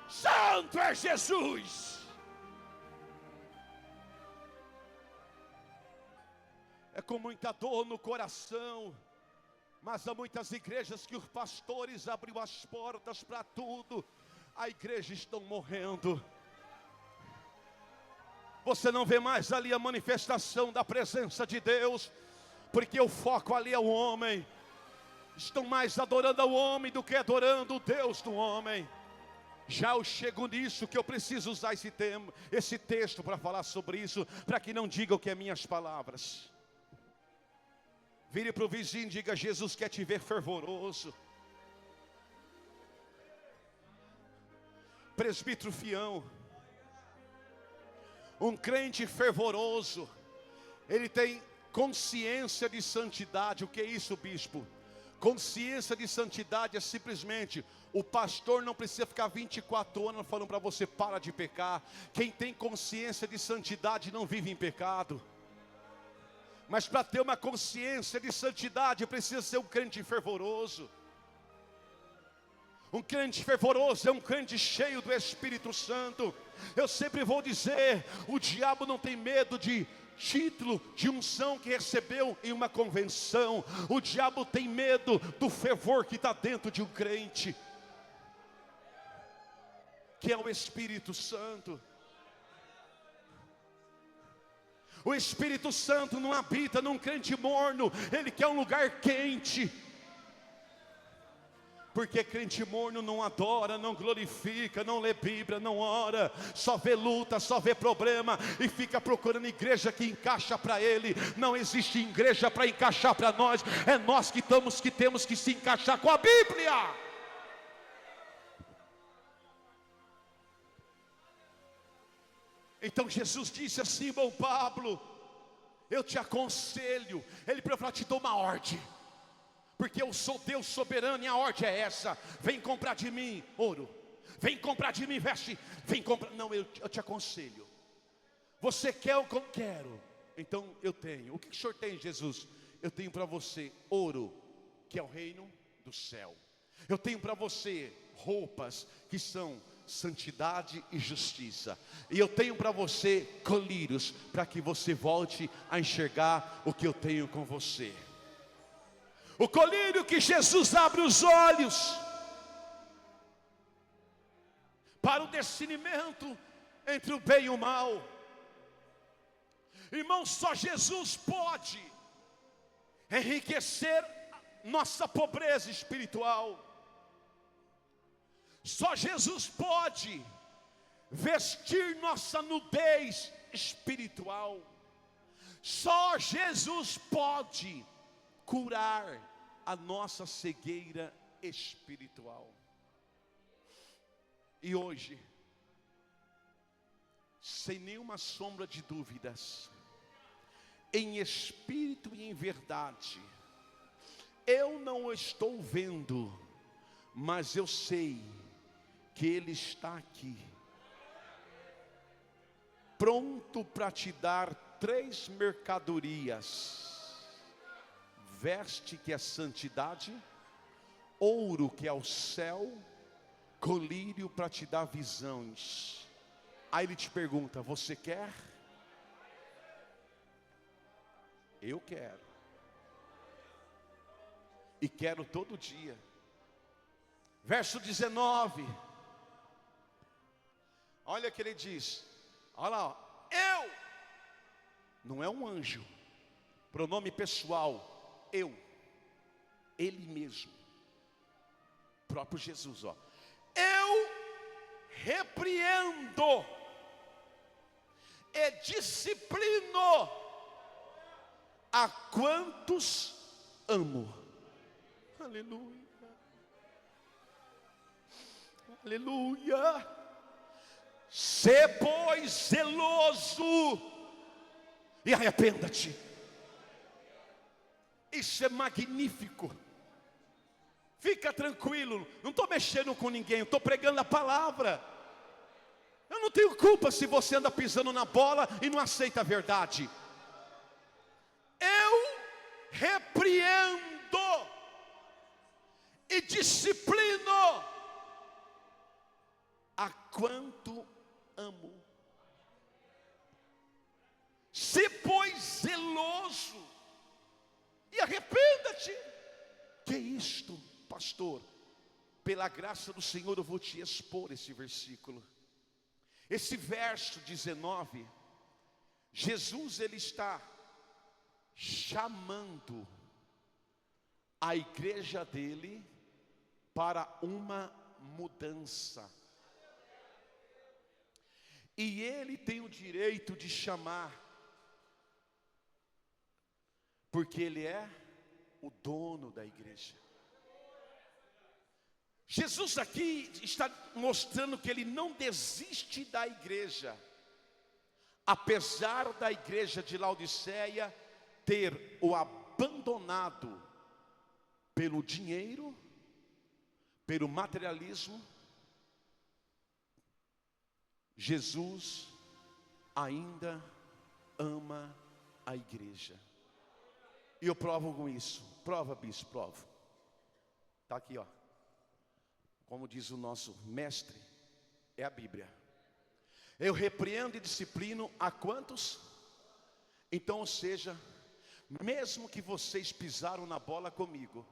Santo é Jesus. É com muita dor no coração, mas há muitas igrejas que os pastores abriram as portas para tudo, a igreja estão morrendo. Você não vê mais ali a manifestação da presença de Deus, porque o foco ali é o homem. Estão mais adorando ao homem do que adorando o Deus do homem. Já eu chego nisso, que eu preciso usar esse texto para falar sobre isso, para que não digam que é minhas palavras. Vire para o vizinho e diga: Jesus quer te ver fervoroso. Presbítero Fião, um crente fervoroso, ele tem consciência de santidade. O que é isso, bispo? Consciência de santidade é simplesmente: o pastor não precisa ficar 24 anos falando para você: para de pecar. Quem tem consciência de santidade não vive em pecado. Mas para ter uma consciência de santidade precisa ser um crente fervoroso. Um crente fervoroso é um crente cheio do Espírito Santo. Eu sempre vou dizer: o diabo não tem medo de título, de unção que recebeu em uma convenção. O diabo tem medo do fervor que está dentro de um crente, que é o Espírito Santo. O Espírito Santo não habita num crente morno, ele quer um lugar quente. Porque crente morno não adora, não glorifica, não lê Bíblia, não ora, só vê luta, só vê problema e fica procurando igreja que encaixa para ele. Não existe igreja para encaixar para nós, é nós que temos que se encaixar com a Bíblia. Então Jesus disse assim: irmão Pablo, eu te aconselho. Ele para te dar uma ordem, porque eu sou Deus soberano e a ordem é essa: vem comprar de mim ouro, vem comprar de mim veste, vem comprar. Não, eu te aconselho. Você quer o que eu quero? Então eu tenho. O que o senhor tem, Jesus? Eu tenho para você ouro, que é o reino do céu. Eu tenho para você roupas que são santidade e justiça. E eu tenho para você colírios, para que você volte a enxergar o que eu tenho com você. O colírio que Jesus abre os olhos para o discernimento entre o bem e o mal. Irmão, só Jesus pode enriquecer nossa pobreza espiritual. Só Jesus pode vestir nossa nudez espiritual. Só Jesus pode curar a nossa cegueira espiritual. E hoje, sem nenhuma sombra de dúvidas, em espírito e em verdade, eu não estou vendo, mas eu sei que Ele está aqui, pronto para te dar 3 mercadorias: veste, que é santidade; ouro, que é o céu; colírio, para te dar visões. Aí Ele te pergunta: você quer? Eu quero, e quero todo dia. Verso 19, olha o que ele diz. Olha lá, ó. Eu, não é um anjo, pronome pessoal, eu, Ele mesmo, próprio Jesus, ó. Eu repreendo e disciplino a quantos amo. Aleluia, aleluia. Sê, pois, zeloso e arrependa-te. Isso é magnífico. Fica tranquilo, não estou mexendo com ninguém, estou pregando a palavra. Eu não tenho culpa se você anda pisando na bola e não aceita a verdade. Eu repreendo e disciplino a quanto amo. Se pois zeloso e arrependa-te. Que é isto, pastor? Pela graça do Senhor eu vou te expor esse versículo. Esse verso 19, Jesus ele está chamando a igreja dele para uma mudança. E ele tem o direito de chamar, porque ele é o dono da igreja. Jesus aqui está mostrando que ele não desiste da igreja, apesar da igreja de Laodiceia ter o abandonado pelo dinheiro, pelo materialismo. Jesus ainda ama a igreja. E eu provo com isso. Prova, bispo, provo. Está aqui, ó. Como diz o nosso mestre, é a Bíblia. Eu repreendo e disciplino a quantos? Então, ou seja, mesmo que vocês pisaram na bola comigo,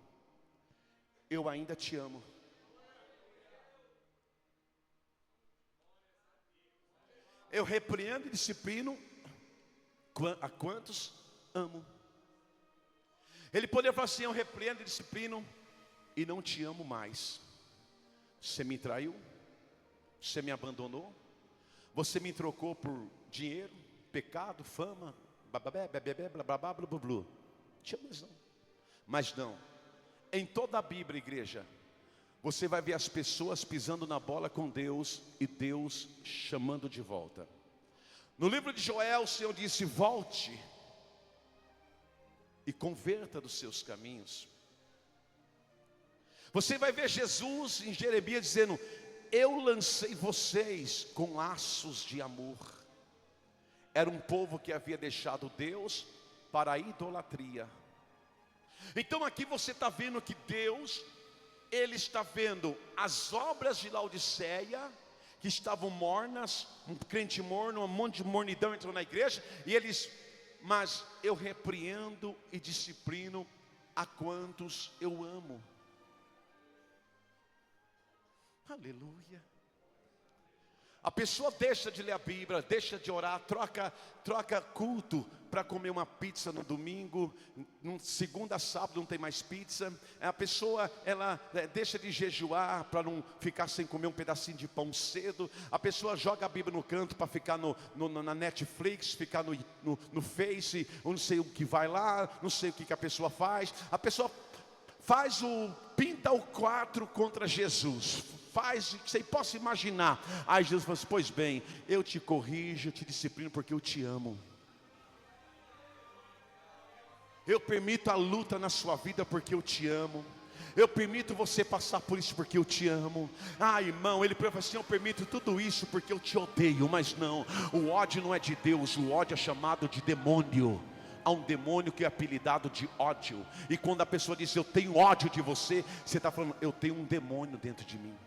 eu ainda te amo. Eu repreendo e disciplino a quantos amo. Ele poderia falar assim: eu repreendo e disciplino e não te amo mais. Você me traiu, você me abandonou, você me trocou por dinheiro, pecado, fama, blá blá blá blá. Te amo mais não. Mas não. Em toda a Bíblia, igreja, você vai ver as pessoas pisando na bola com Deus e Deus chamando de volta. No livro de Joel, o Senhor disse: volte e converta dos seus caminhos. Você vai ver Jesus em Jeremias dizendo: eu lancei vocês com laços de amor. Era um povo que havia deixado Deus para a idolatria. Então aqui você está vendo que Deus, Ele está vendo as obras de Laodiceia, que estavam mornas, um crente morno, um monte de mornidão entrou na igreja, e eles: mas eu repreendo e disciplino a quantos eu amo. Aleluia. A pessoa deixa de ler a Bíblia, deixa de orar, troca culto para comer uma pizza no domingo, segunda a sábado não tem mais pizza. A pessoa, ela deixa de jejuar para não ficar sem comer um pedacinho de pão cedo. A pessoa joga a Bíblia no canto para ficar na Netflix, ficar no Face, ou não sei o que vai lá, não sei o que a pessoa faz. A pessoa pinta o quadro contra Jesus. Faz o que você possa imaginar. Aí Jesus fala assim: pois bem, eu te corrijo, eu te disciplino porque eu te amo. Eu permito a luta na sua vida porque eu te amo. Eu permito você passar por isso porque eu te amo. Ah, irmão, ele fala assim: eu permito tudo isso porque eu te odeio. Mas não, o ódio não é de Deus, o ódio é chamado de demônio. Há um demônio que é apelidado de ódio. E quando a pessoa diz: eu tenho ódio de você, você está falando: eu tenho um demônio dentro de mim.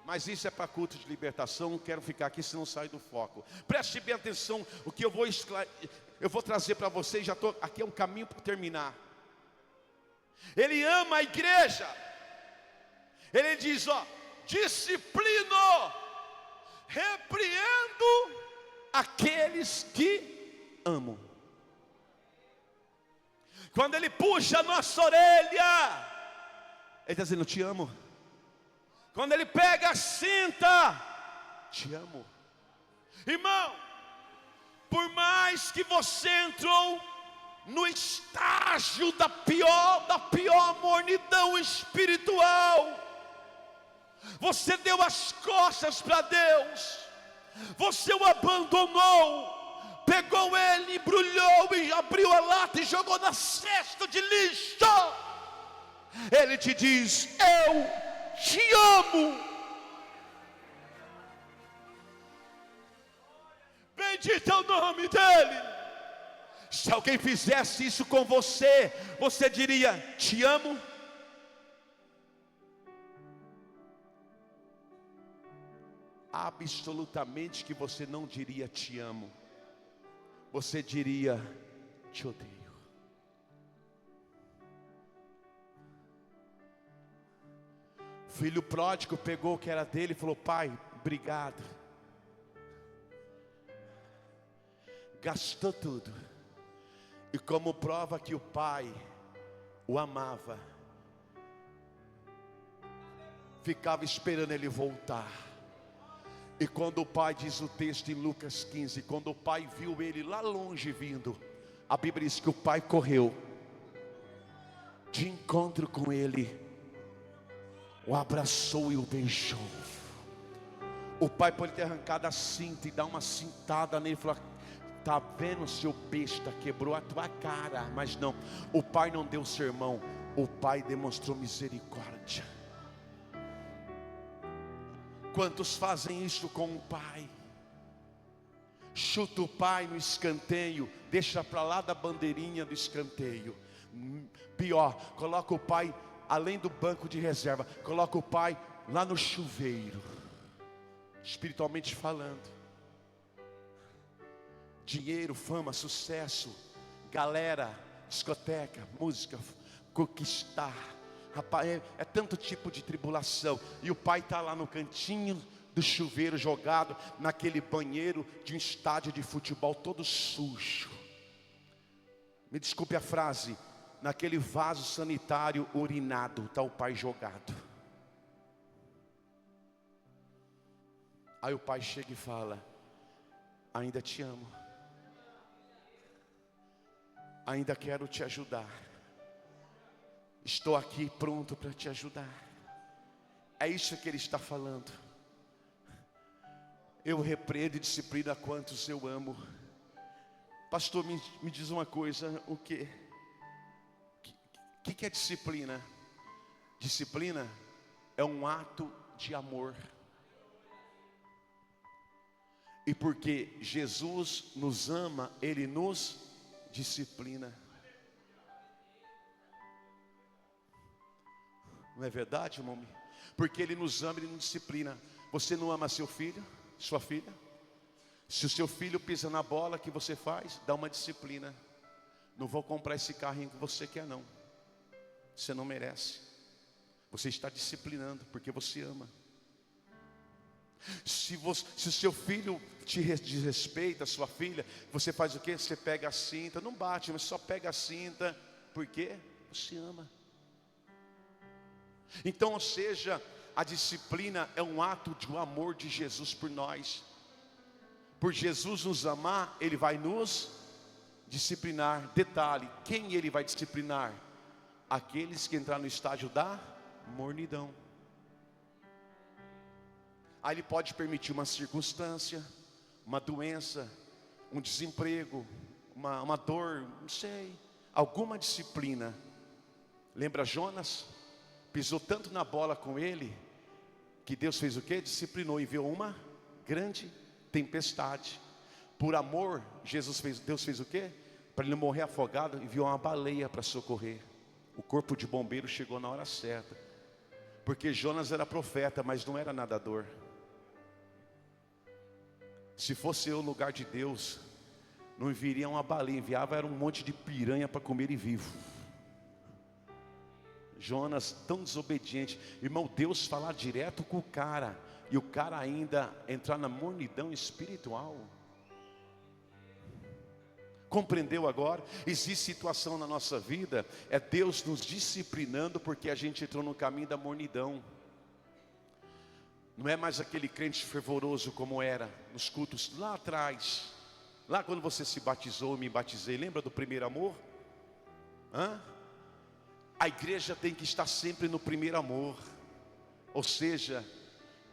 Mas isso é para culto de libertação. Não quero ficar aqui senão sair do foco. Preste bem atenção. O que eu vou trazer para vocês. Aqui é um caminho para terminar. Ele ama a igreja. Ele diz: ó, disciplino, repreendo aqueles que amo. Quando ele puxa a nossa orelha, ele está dizendo: eu te amo. Quando ele pega a cinta, te amo. Irmão, por mais que você entrou no estágio da pior mornidão espiritual, você deu as costas para Deus, você o abandonou, pegou ele, embrulhou e abriu a lata e jogou na cesta de lixo, ele te diz: eu te amo. Bendito é o nome dele. Se alguém fizesse isso com você, você diria: te amo? Absolutamente que você não diria te amo. Você diria: te odeio. Filho pródigo pegou o que era dele e falou: pai, obrigado. gastou tudo. E como prova que o pai o amava, ficava esperando ele voltar. E quando o pai, diz o texto em Lucas 15, quando o pai viu ele lá longe vindo, a Bíblia diz que o pai correu de encontro com ele, o abraçou e o beijou. O pai pode ter arrancado a cinta e dar uma cintada nele e falar: tá vendo, seu besta, quebrou a tua cara. Mas não, o pai não deu sermão, o pai demonstrou misericórdia. Quantos fazem isso com o pai? Chuta o pai no escanteio, deixa para lá da bandeirinha do escanteio. Pior, coloca o pai além do banco de reserva, coloca o pai lá no chuveiro, espiritualmente falando. Dinheiro, fama, sucesso, galera, discoteca, música, conquistar. Rapaz, é tanto tipo de tribulação. E o pai está lá no cantinho do chuveiro, jogado naquele banheiro de um estádio de futebol todo sujo. Me desculpe a frase, naquele vaso sanitário urinado está o pai jogado. Aí o pai chega e fala: ainda te amo, ainda quero te ajudar, estou aqui pronto para te ajudar. É isso que ele está falando. Eu repreendo e disciplino a quantos eu amo. Pastor, me diz uma coisa, o que é disciplina? Disciplina é um ato de amor. E porque Jesus nos ama, Ele nos disciplina. Não é verdade, irmão? Porque Ele nos ama, Ele nos disciplina. Você não ama seu filho, sua filha? Se o seu filho pisa na bola, o que você faz? Dá uma disciplina. Não vou comprar esse carrinho que você quer, não. Você não merece. Você está disciplinando porque você ama. Se o seu filho te desrespeita, sua filha, você faz o quê? Você pega a cinta, não bate, mas só pega a cinta. Por quê? Você ama. Então, ou seja, a disciplina é um ato de amor de Jesus por nós. Por Jesus nos amar, Ele vai nos disciplinar. Detalhe, quem Ele vai disciplinar? Aqueles que entraram no estágio da mornidão. Aí Ele pode permitir uma circunstância, uma doença, um desemprego, uma dor, não sei, alguma disciplina. Lembra Jonas? Pisou tanto na bola com ele, que Deus fez o quê? Disciplinou, enviou uma grande tempestade. Por amor, Deus fez o quê? Para ele não morrer afogado, enviou uma baleia para socorrer. O corpo de bombeiro chegou na hora certa. Porque Jonas era profeta, mas não era nadador. Se fosse eu no lugar de Deus, não enviaria uma baleia, enviava era um monte de piranha para comer e vivo. Jonas tão desobediente. Irmão, Deus falar direto com o cara, e o cara ainda entrar na mornidão espiritual. Compreendeu agora? Existe situação na nossa vida, é Deus nos disciplinando porque a gente entrou no caminho da mornidão. Não é mais aquele crente fervoroso como era nos cultos lá atrás. Lá quando você se batizou, eu me batizei, lembra do primeiro amor? A igreja tem que estar sempre no primeiro amor. Ou seja,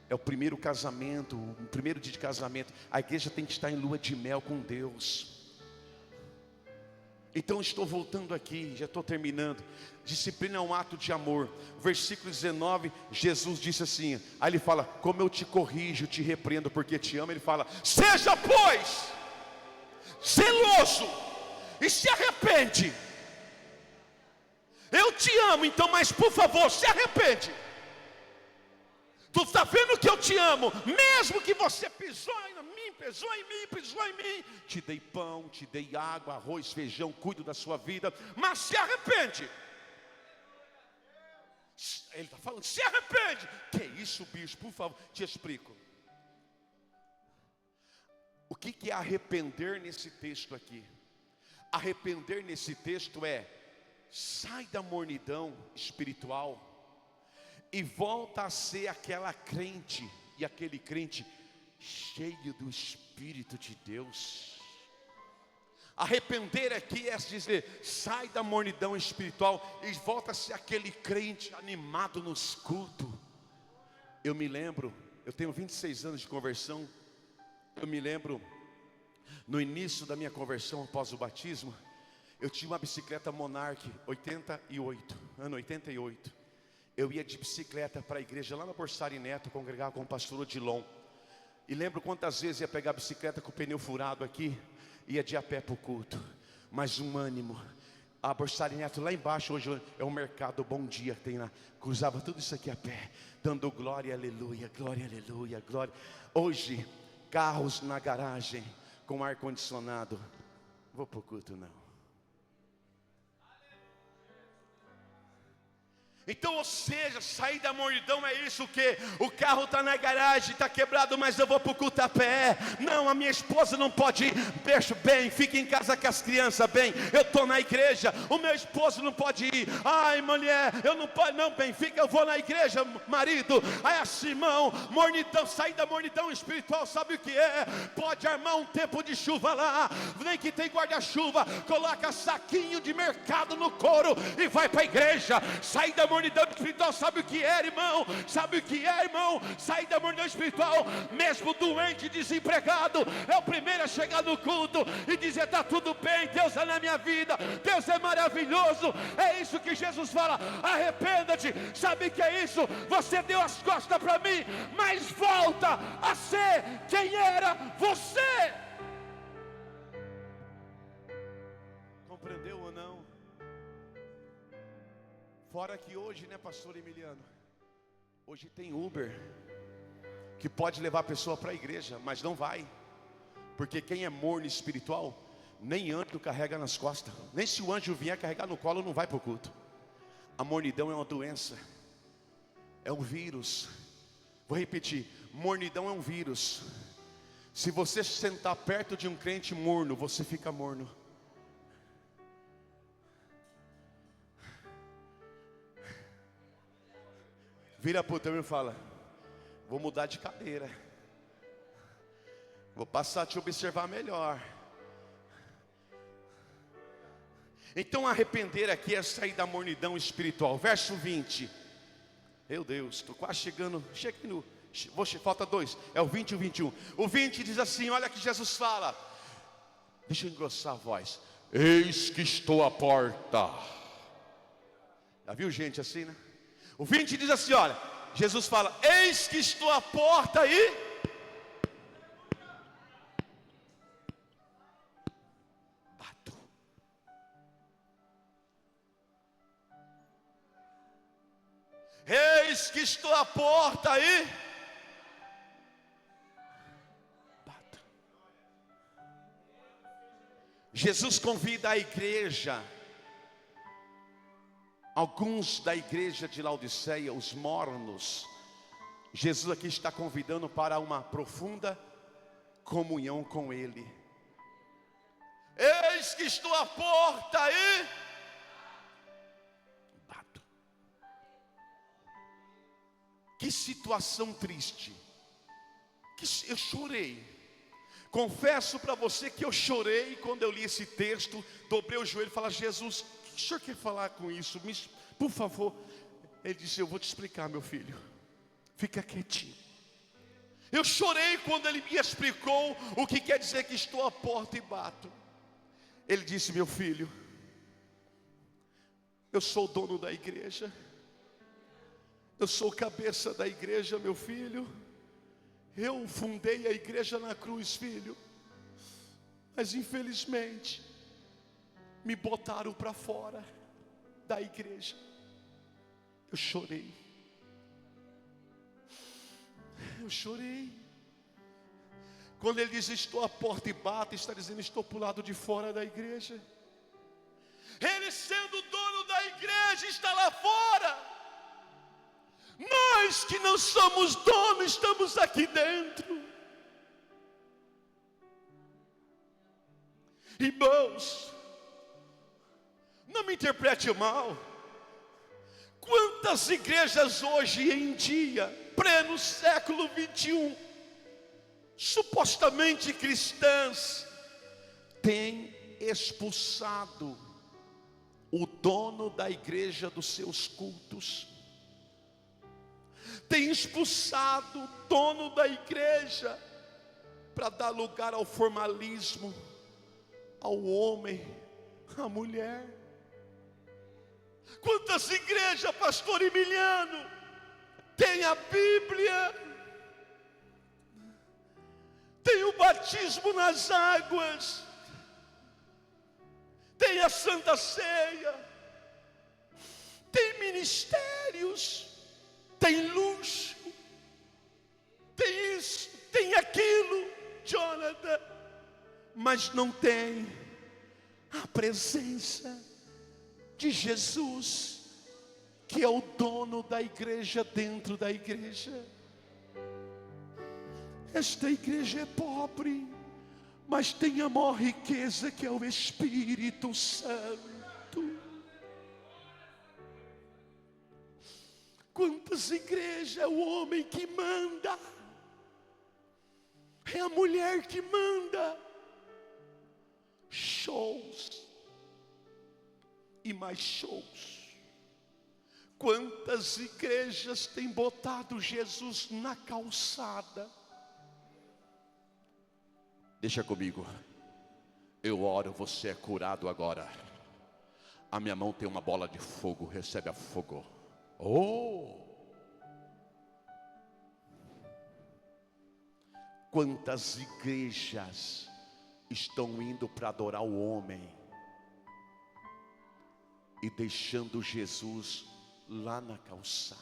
é o primeiro casamento, o primeiro dia de casamento. A igreja tem que estar em lua de mel com Deus. Então estou voltando aqui, já estou terminando. Disciplina é um ato de amor. Versículo 19, Jesus disse assim, aí ele fala, como eu te corrijo, te repreendo porque te amo. Ele fala, seja pois zeloso e se arrepende. Eu te amo, então, mas por favor, se arrepende. Tu está vendo que eu te amo, mesmo que você pisou em mim, pisou em mim. Te dei pão, te dei água, arroz, feijão, cuido da sua vida, mas se arrepende. Ele está falando, se arrepende. Que isso, bicho, por favor, te explico. O que é arrepender nesse texto aqui? Arrepender nesse texto é: sai da mornidão espiritual e volta a ser aquela crente e aquele crente cheio do Espírito de Deus. Arrepender aqui é dizer: sai da mornidão espiritual e volta a ser aquele crente animado nos cultos. Eu me lembro, eu tenho 26 anos de conversão. Eu me lembro, no início da minha conversão após o batismo, eu tinha uma bicicleta Monarch 88, ano 88. Eu ia de bicicleta para a igreja lá na Borsari Neto, congregar com o pastor Odilon. E lembro quantas vezes ia pegar a bicicleta com o pneu furado aqui, ia de a pé para o culto. Mas um ânimo. A Borsari Neto lá embaixo, hoje é o mercado Bom Dia que tem lá. Cruzava tudo isso aqui a pé, dando glória, aleluia, glória, aleluia, glória. Hoje, carros na garagem, com ar-condicionado. Vou para o culto não. Então, ou seja, sair da mornidão é isso, o que? O carro está na garagem, está quebrado, mas eu vou para o culto a pé. Não, a minha esposa não pode ir. Beijo, bem, fica em casa com as crianças, bem. Eu estou na igreja, o meu esposo não pode ir. Ai, mulher, eu não posso, não, bem, fica, eu vou na igreja, marido. Aí assim, irmão, mornidão, sair da mornidão espiritual, sabe o que é? Pode armar um tempo de chuva lá, nem que tem guarda-chuva, coloca saquinho de mercado no couro e vai para a igreja. Sair da mornidão espiritual, sabe o que é, irmão? Sabe o que é, irmão? Sair da mornidão espiritual, mesmo doente, desempregado, é o primeiro a chegar no culto e dizer: está tudo bem, Deus é na minha vida, Deus é maravilhoso. É isso que Jesus fala: arrependa-te. Sabe o que é isso? Você deu as costas para mim, mas volta a ser quem era você. Compreendeu ou não? Fora que hoje, né, pastor Emiliano? Hoje tem Uber que pode levar a pessoa para a igreja, mas não vai. Porque quem é morno espiritual, nem anjo carrega nas costas. Nem se o anjo vier carregar no colo, não vai para o culto. A mornidão é uma doença, é um vírus. Vou repetir: mornidão é um vírus. Se você sentar perto de um crente morno, você fica morno. Vira para o teu e fala: vou mudar de cadeira, vou passar a te observar melhor. Então, arrepender aqui é sair da mornidão espiritual. Verso 20. Meu Deus, estou quase chegando. Cheguei no. Falta 2. É o 20 e o 21. O 20 diz assim: olha que Jesus fala. Deixa eu engrossar a voz. Eis que estou à porta. Já viu gente assim, né? O 20 diz assim, olha, Jesus fala: eis que estou à porta e bato. Eis que estou à porta e bato. Jesus convida a igreja, alguns da igreja de Laodiceia, os mornos. Jesus aqui está convidando para uma profunda comunhão com Ele. Eis que estou à porta e bato. Que situação triste. Eu chorei. Confesso para você que eu chorei quando eu li esse texto. Dobrei o joelho e falei: Jesus, o que o senhor quer falar com isso? Por favor. Ele disse: eu vou te explicar, meu filho. Fica quietinho. Eu chorei quando ele me explicou o que quer dizer que estou à porta e bato. Ele disse: meu filho, eu sou o dono da igreja. Eu sou cabeça da igreja, meu filho. Eu fundei a igreja na cruz, filho. Mas infelizmente me botaram para fora da igreja. Eu chorei. Eu chorei. Quando ele diz: estou à porta e bato, está dizendo: estou para o lado de fora da igreja. Ele, sendo dono da igreja, está lá fora. Nós que não somos donos, estamos aqui dentro. Irmãos, não me interprete mal. Quantas igrejas hoje em dia, pleno século 21, supostamente cristãs, têm expulsado o dono da igreja dos seus cultos, tem expulsado o dono da igreja para dar lugar ao formalismo, ao homem, à mulher. Quantas igrejas, pastor Emiliano, tem a Bíblia, tem o batismo nas águas, tem a Santa Ceia, tem ministérios, tem luxo, tem isso, tem aquilo, Jonathan, mas não tem a presença de Jesus, que é o dono da igreja dentro da igreja. Esta igreja é pobre, mas tem a maior riqueza, que é o Espírito Santo. Quantas igrejas é o homem que manda, é a mulher que manda. Shows e mais shows. Quantas igrejas têm botado Jesus na calçada? Deixa comigo, eu oro, você é curado agora. A minha mão tem uma bola de fogo, recebe a fogo. Oh! Quantas igrejas estão indo para adorar o homem e deixando Jesus lá na calçada?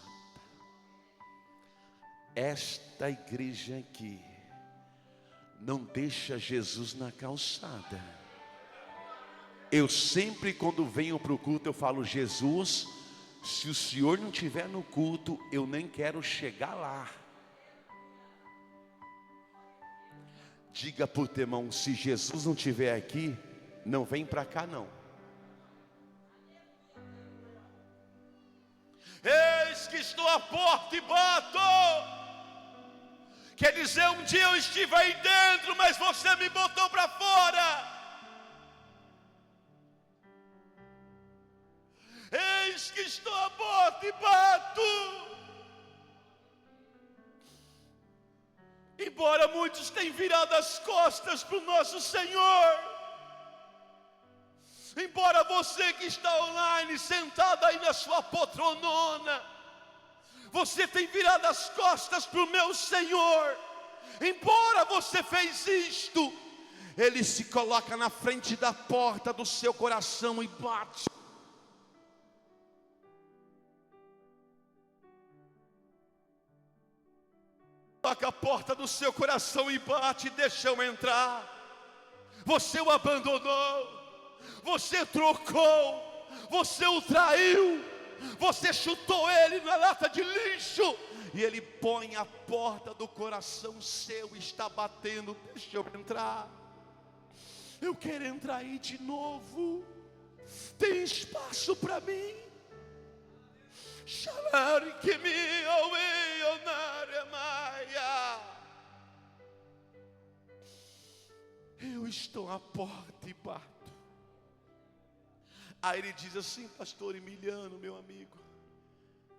Esta igreja aqui não deixa Jesus na calçada. Eu sempre, quando venho para o culto, eu falo: Jesus, se o Senhor não estiver no culto, eu nem quero chegar lá. Diga para o teu irmão: se Jesus não estiver aqui, não vem para cá não. Eis que estou à porta e bato. Quer dizer, um dia eu estive aí dentro, mas você me botou para fora. Eis que estou à porta e bato. Embora muitos tenham virado as costas para o nosso Senhor, embora você que está online, sentado aí na sua poltronona, você tem virado as costas para o meu Senhor, embora você fez isto, Ele se coloca na frente da porta do seu coração e bate. Toca a porta do seu coração e bate: deixa eu entrar. Você o abandonou, você trocou, você o traiu, você chutou ele na lata de lixo, e ele põe a porta do coração seu e está batendo: deixa eu entrar. Eu quero entrar aí de novo. Tem espaço para mim? Que me eu estou à porta e bato. Aí ele diz assim: pastor Emiliano, meu amigo,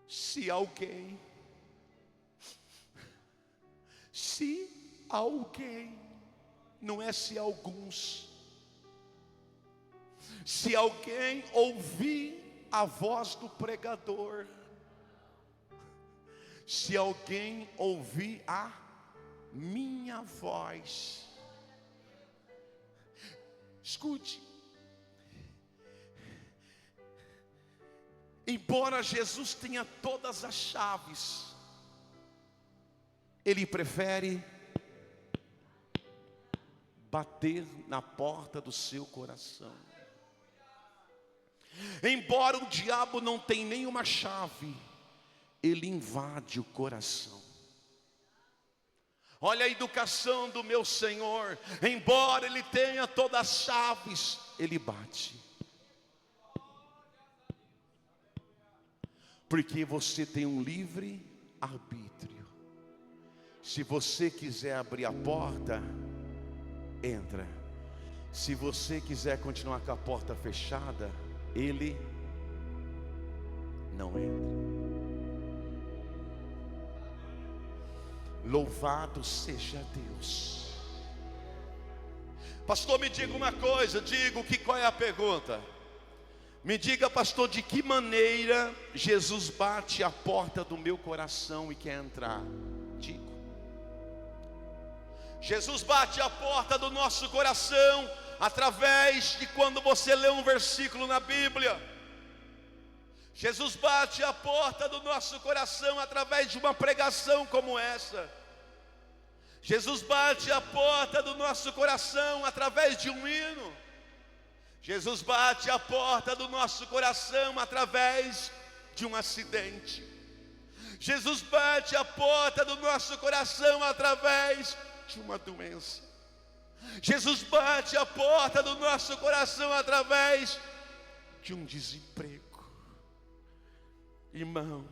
se alguém, não é se alguns, se alguém ouvir a voz do pregador, se alguém ouvir a minha voz, escute, embora Jesus tenha todas as chaves, Ele prefere bater na porta do seu coração. Embora o diabo não tenha nenhuma chave, ele invade o coração. Olha a educação do meu Senhor. Embora Ele tenha todas as chaves, Ele bate. Porque você tem um livre arbítrio. Se você quiser abrir a porta, entra. Se você quiser continuar com a porta fechada, Ele não entra. Louvado seja Deus. Pastor, me diga uma coisa. Digo que qual é a pergunta? Me diga, pastor, de que maneira Jesus bate a porta do meu coração e quer entrar? Digo. Jesus bate a porta do nosso coração através de quando você lê um versículo na Bíblia. Jesus bate a porta do nosso coração através de uma pregação como essa. Jesus bate a porta do nosso coração através de um hino. Jesus bate a porta do nosso coração através de um acidente. Jesus bate a porta do nosso coração através de uma doença. Jesus bate a porta do nosso coração através de um desemprego. Irmão,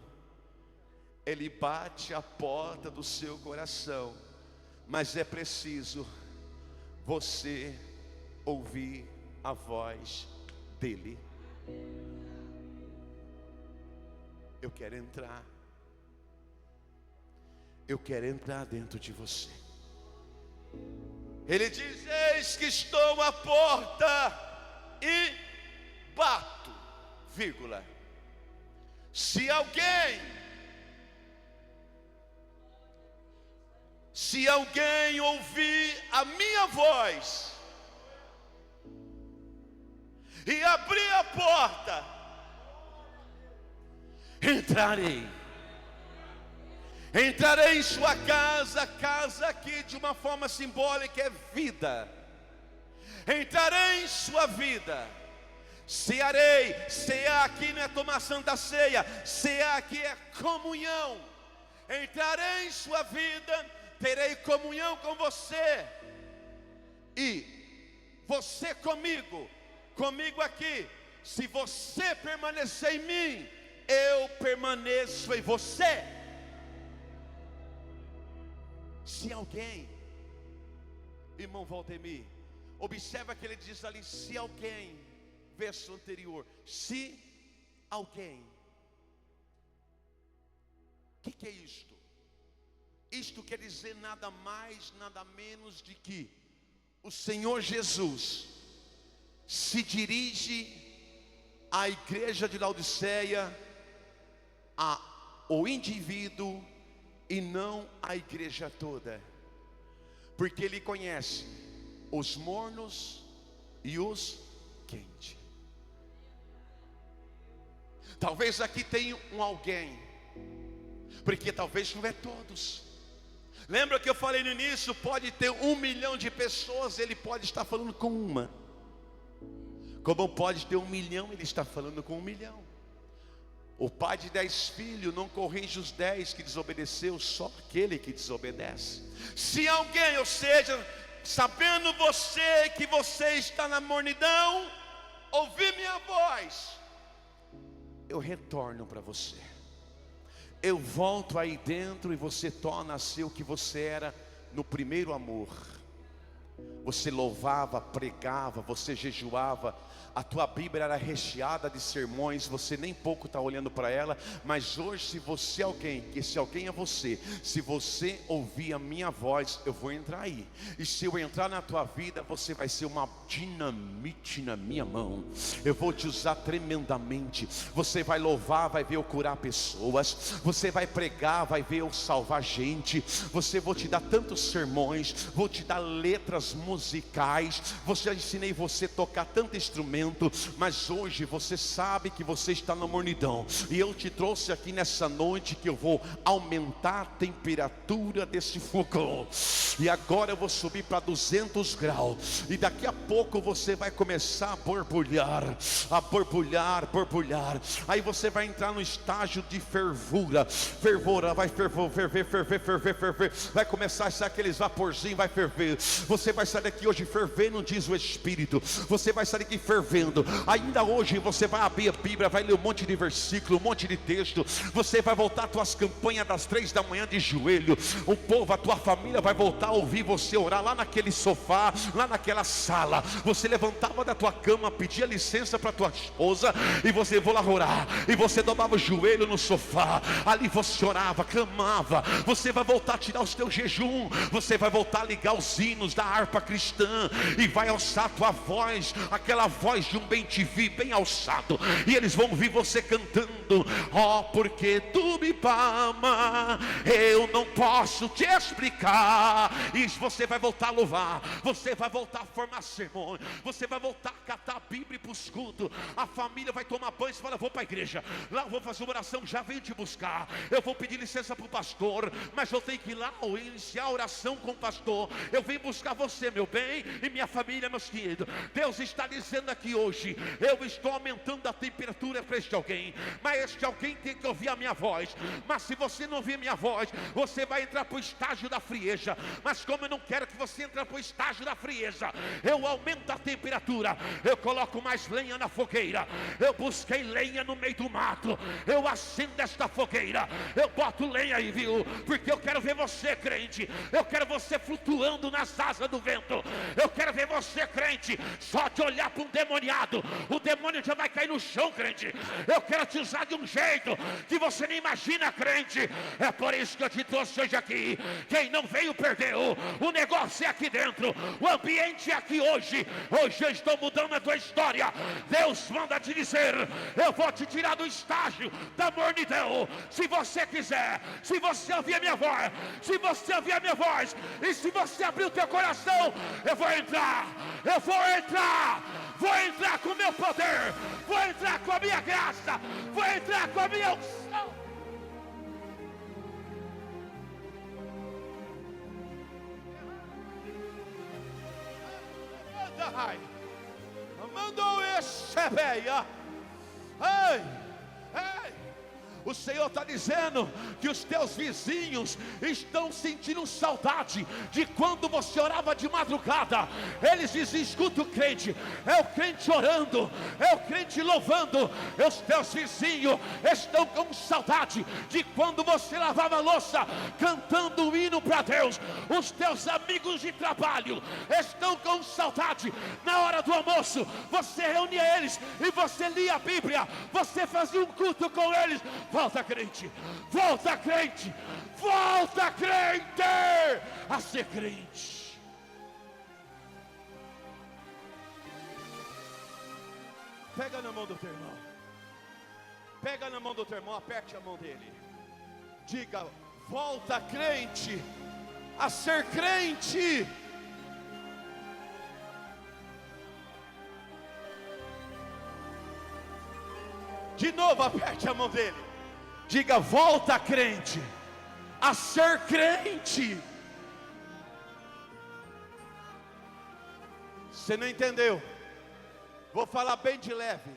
Ele bate a porta do seu coração, mas é preciso você ouvir a voz dEle. Eu quero entrar. Eu quero entrar dentro de você. Ele diz: eis que estou à porta e bato, vírgula. Se alguém ouvir a minha voz e abrir a porta, entrarei em sua casa. Casa aqui de uma forma simbólica é vida. Entrarei em sua vida. Cearei. Cear aqui não é tomar santa ceia. Cear aqui é comunhão. Entrarei em sua vida, terei comunhão com você, e você comigo aqui. Se você permanecer em mim, eu permaneço em você. Se alguém, irmão Valdemir, observa que ele diz ali: se alguém, verso anterior, se alguém. O que é isto? Isto quer dizer nada mais, nada menos de que o Senhor Jesus se dirige à igreja de Laodiceia, ao indivíduo, e não à igreja toda, porque Ele conhece os mornos e os quentes. Talvez aqui tenha um alguém, porque talvez não é todos. Lembra que eu falei no início? Pode ter 1 milhão de pessoas, Ele pode estar falando com uma. Como pode ter 1 milhão, Ele está falando com 1 milhão. O pai de 10 filhos não corrige os 10 que desobedeceu, só aquele que desobedece. Se alguém, ou seja, sabendo você que você está na mornidão, ouvir minha voz, eu retorno para você. Eu volto aí dentro e você torna-se o que você era no primeiro amor. Você louvava, pregava, você jejuava. A tua Bíblia era recheada de sermões. Você nem pouco está olhando para ela. Mas hoje, se você é alguém, que esse alguém é você, se você ouvir a minha voz, eu vou entrar aí. E se eu entrar na tua vida, você vai ser uma dinamite na minha mão. Eu vou te usar tremendamente. Você vai louvar, vai ver eu curar pessoas. Você vai pregar, vai ver eu salvar gente. Vou te dar tantos sermões, vou te dar letras leituras musicais, já ensinei você a tocar tanto instrumento, mas hoje você sabe que você está na mornidão, e eu te trouxe aqui nessa noite que eu vou aumentar a temperatura desse fogão, e agora eu vou subir para 200 graus, e daqui a pouco você vai começar a borbulhar, borbulhar, aí você vai entrar no estágio de fervura, vai ferver, vai começar a sair aqueles vaporzinhos, vai ferver, você vai sair daqui hoje fervendo, diz o Espírito, você vai sair daqui fervendo, ainda hoje você vai abrir a Bíblia, vai ler um monte de versículo, um monte de texto, você vai voltar às tuas campanhas das 3 da manhã de joelho, o povo, a tua família vai voltar a ouvir você orar lá naquele sofá, lá naquela sala, você levantava da tua cama, pedia licença para tua esposa, e você vou lá orar, e você dobrava o joelho no sofá, ali você orava, clamava, você vai voltar a tirar os teus jejum, você vai voltar a ligar os hinos da harpa cristã, e vai alçar a tua voz, aquela voz de um bem-te-vi bem alçado, e eles vão ouvir você cantando, ó, porque tu me ama, eu não posso te explicar, e você vai voltar a louvar, você vai voltar a formar sermão, você vai voltar a catar a Bíblia para os cultos, a família vai tomar banho, e fala, vou para a igreja, lá eu vou fazer uma oração, já venho te buscar, eu vou pedir licença para o pastor, mas eu tenho que ir lá iniciar a oração com o pastor, eu venho buscar você, meu bem, e minha família, meus queridos. Deus está dizendo aqui hoje, eu estou aumentando a temperatura para este alguém, mas este alguém tem que ouvir a minha voz, mas se você não ouvir a minha voz, você vai entrar para o estágio da frieza, mas como eu não quero que você entre para o estágio da frieza, eu aumento a temperatura, eu coloco mais lenha na fogueira, eu busquei lenha no meio do mato, eu acendo esta fogueira, eu boto lenha aí, viu, porque eu quero ver você, crente, eu quero você flutuando nas asas do vento, eu quero ver você, crente, só de olhar para um demoniado, o demônio já vai cair no chão, crente, eu quero te usar de um jeito que você nem imagina, crente, é por isso que eu te trouxe hoje aqui, quem não veio perdeu, o negócio é aqui dentro, o ambiente é aqui hoje eu estou mudando a tua história, Deus manda te dizer, eu vou te tirar do estágio da mornidão, se você quiser, se você ouvir a minha voz, se você ouvir a minha voz, e se você abrir o teu coração, eu vou entrar com o meu poder, vou entrar com a minha graça, vou entrar com a minha unção. Mandou esse veia. Ei, o Senhor está dizendo que os teus vizinhos estão sentindo saudade de quando você orava de madrugada. Eles dizem, escuta o crente, é o crente orando, é o crente louvando. Os teus vizinhos estão com saudade de quando você lavava a louça, cantando um hino para Deus. Os teus amigos de trabalho estão com saudade. Na hora do almoço, você reunia eles e você lia a Bíblia, você fazia um culto com eles. Volta, crente, volta, crente, volta, crente, a ser crente. Pega na mão do teu irmão, pega na mão do teu irmão, aperte a mão dele, diga, volta, crente, a ser crente. De novo, aperte a mão dele, diga, volta, crente, a ser crente. Você não entendeu? Vou falar bem de leve.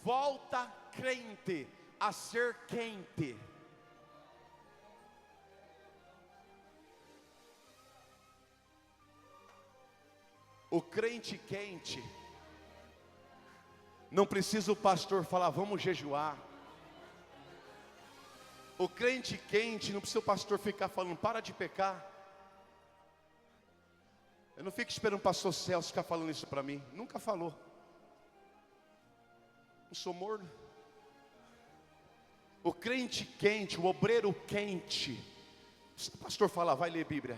Volta, crente, a ser quente. O crente quente, não precisa o pastor falar, vamos jejuar. O crente quente, não precisa o pastor ficar falando, para de pecar. Eu não fico esperando o pastor Celso ficar falando isso para mim. Nunca falou. Não sou morno. O crente quente, o obreiro quente, se o pastor falar, vai ler Bíblia,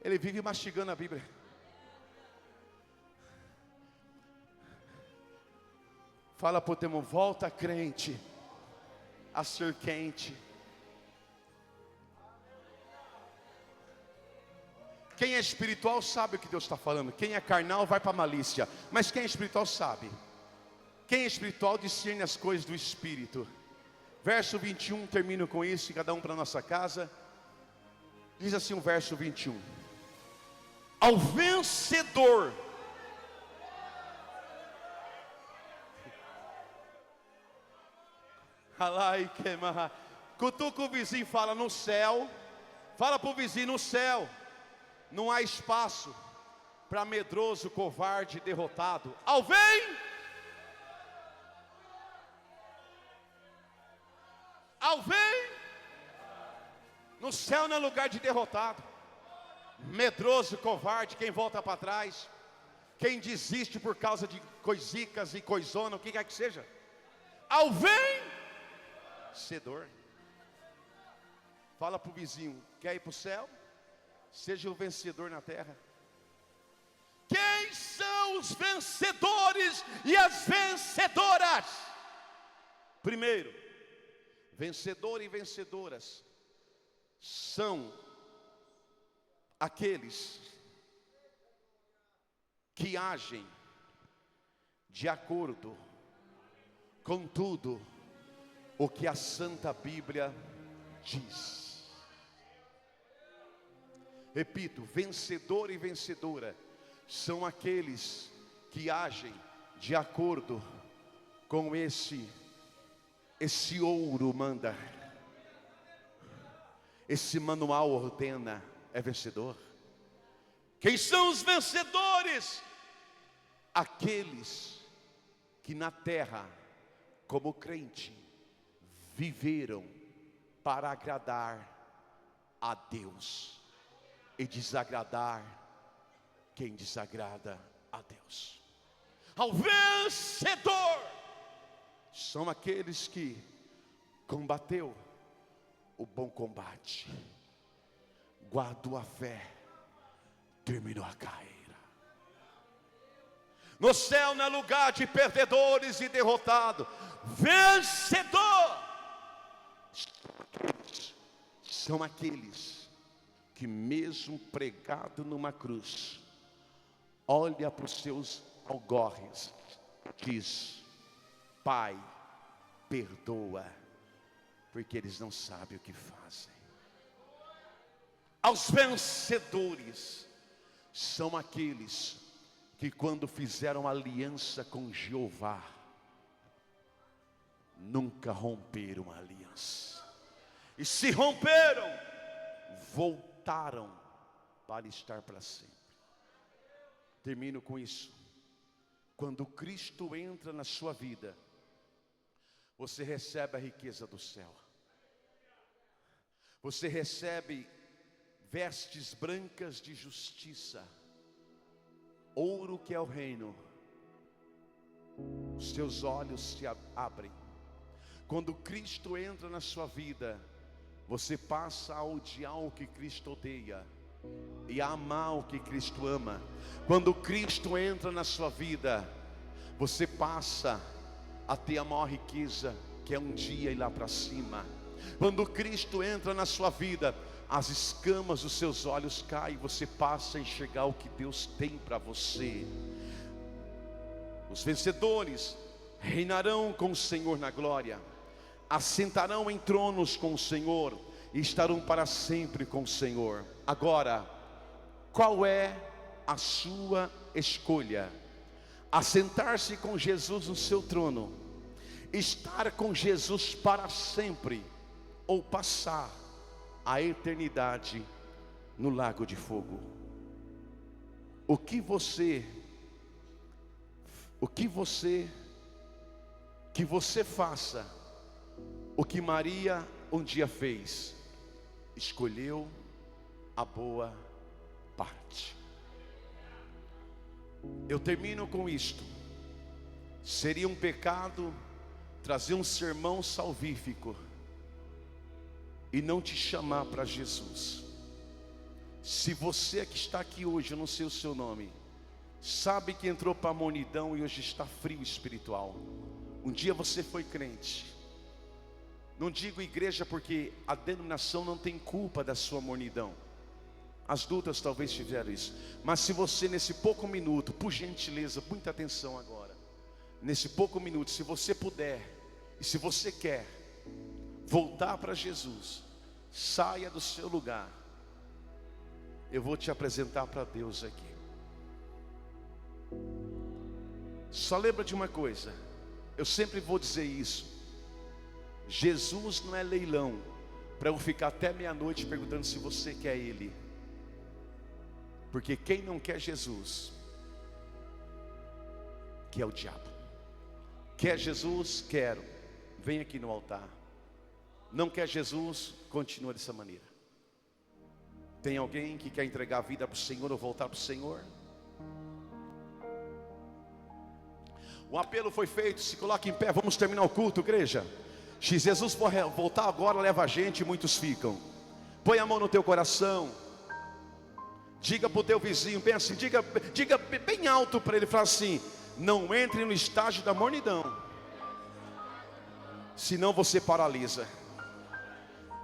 ele vive mastigando a Bíblia. Fala para o teu irmão, volta, crente, a ser quente. Quem é espiritual sabe o que Deus está falando. Quem é carnal vai para a malícia. Mas quem é espiritual sabe. Quem é espiritual discerne as coisas do Espírito. Verso 21, termino com isso, e cada um para nossa casa. Diz assim o verso 21. Ao vencedor. Cutuca o vizinho e fala: no céu. Fala para o vizinho: no céu não há espaço para medroso, covarde, derrotado. No céu não é lugar de derrotado, medroso, covarde, quem volta para trás, quem desiste por causa de coisicas e coisona, o que quer que seja. Ao vencedor. Fala para o vizinho: quer ir para o céu? Seja o vencedor na terra. Quem são os vencedores e as vencedoras? Primeiro, vencedor e vencedoras são aqueles que agem de acordo com tudo o que a Santa Bíblia diz. Repito, vencedor e vencedora são aqueles que agem de acordo com esse ouro manda, esse manual ordena. É vencedor. Quem são os vencedores? Aqueles que na terra, como crente, viveram para agradar a Deus e desagradar quem desagrada a Deus. Ao vencedor são aqueles que combateu o bom combate, guardou a fé, terminou a carreira. No céu não é lugar de perdedores e derrotados. Vencedor são aqueles que mesmo pregado numa cruz, olha para os seus algozes, diz: Pai, perdoa, porque eles não sabem o que fazem. Aos vencedores são aqueles que quando fizeram aliança com Jeová, nunca romperam a aliança, e se romperam, voltaram para estar para sempre. Termino com isso. Quando Cristo entra na sua vida, você recebe a riqueza do céu. Você recebe vestes brancas de justiça, ouro que é o reino. Os seus olhos se abrem. Quando Cristo entra na sua vida, você passa a odiar o que Cristo odeia e a amar o que Cristo ama. Quando Cristo entra na sua vida, você passa a ter a maior riqueza, que é um dia ir lá para cima. Quando Cristo entra na sua vida, as escamas dos seus olhos caem, você passa a enxergar o que Deus tem para você. Os vencedores reinarão com o Senhor na glória, assentarão em tronos com o Senhor e estarão para sempre com o Senhor. Agora, qual é a sua escolha? Assentar-se com Jesus no seu trono, estar com Jesus para sempre, ou passar a eternidade no lago de fogo? O que você faça o que Maria um dia fez: escolheu a boa parte. Eu termino com isto. Seria um pecado trazer um sermão salvífico e não te chamar para Jesus. Se você que está aqui hoje, eu não sei o seu nome, sabe que entrou para a mornidão e hoje está frio espiritual. Um dia você foi crente. Não digo igreja porque a denominação não tem culpa da sua mornidão. As lutas talvez tiveram isso. Mas se você nesse pouco minuto, por gentileza, muita atenção agora. Nesse pouco minuto, se você puder, e se você quer voltar para Jesus, saia do seu lugar. Eu vou te apresentar para Deus aqui. Só lembra de uma coisa, eu sempre vou dizer isso: Jesus não é leilão para eu ficar até meia-noite perguntando se você quer Ele. Porque quem não quer Jesus, quer o diabo. Quer Jesus? Quero. Vem aqui no altar. Não quer Jesus? Continua dessa maneira. Tem alguém que quer entregar a vida para o Senhor ou voltar para o Senhor? O apelo foi feito, se coloque em pé, vamos terminar o culto, igreja. Se Jesus for voltar agora, leva a gente, muitos ficam. Põe a mão no teu coração. Diga para o teu vizinho, bem assim, diga bem alto para ele, fala assim: não entre no estágio da mornidão, senão você paralisa.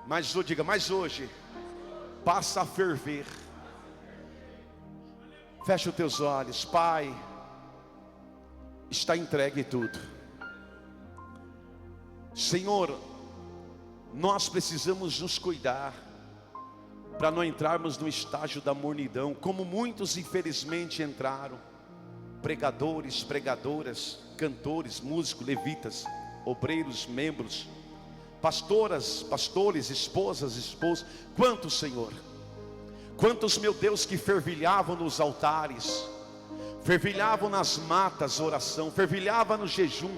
Mas hoje passa a ferver. Fecha os teus olhos. Pai, está entregue tudo. Senhor, nós precisamos nos cuidar para não entrarmos no estágio da mornidão, como muitos infelizmente entraram. Pregadores, pregadoras, cantores, músicos, levitas, obreiros, membros, pastoras, pastores, esposas, esposos. Quantos, Senhor? Quantos, meu Deus, que fervilhavam nos altares, fervilhavam nas matas, oração, fervilhavam no jejum,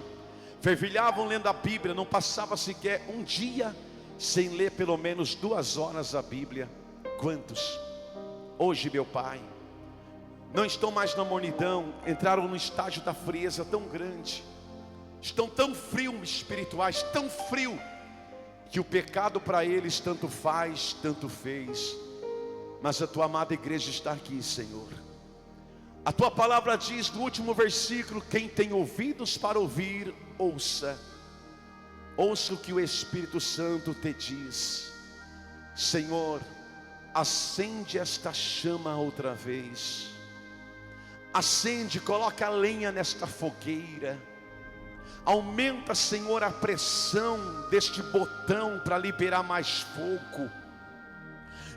fervilhavam lendo a Bíblia, não passava sequer um dia sem ler pelo menos 2 horas a Bíblia. Quantos, hoje, meu Pai, não estão mais na mornidão, entraram no estágio da frieza tão grande, estão tão frios espirituais, tão frio, que o pecado para eles tanto faz, tanto fez. Mas a tua amada igreja está aqui, Senhor. A tua palavra diz no último versículo: quem tem ouvidos para ouvir, ouça. Ouça o que o Espírito Santo te diz. Senhor, acende esta chama outra vez. Acende, coloca a lenha nesta fogueira. Aumenta, Senhor, a pressão deste botão para liberar mais fogo,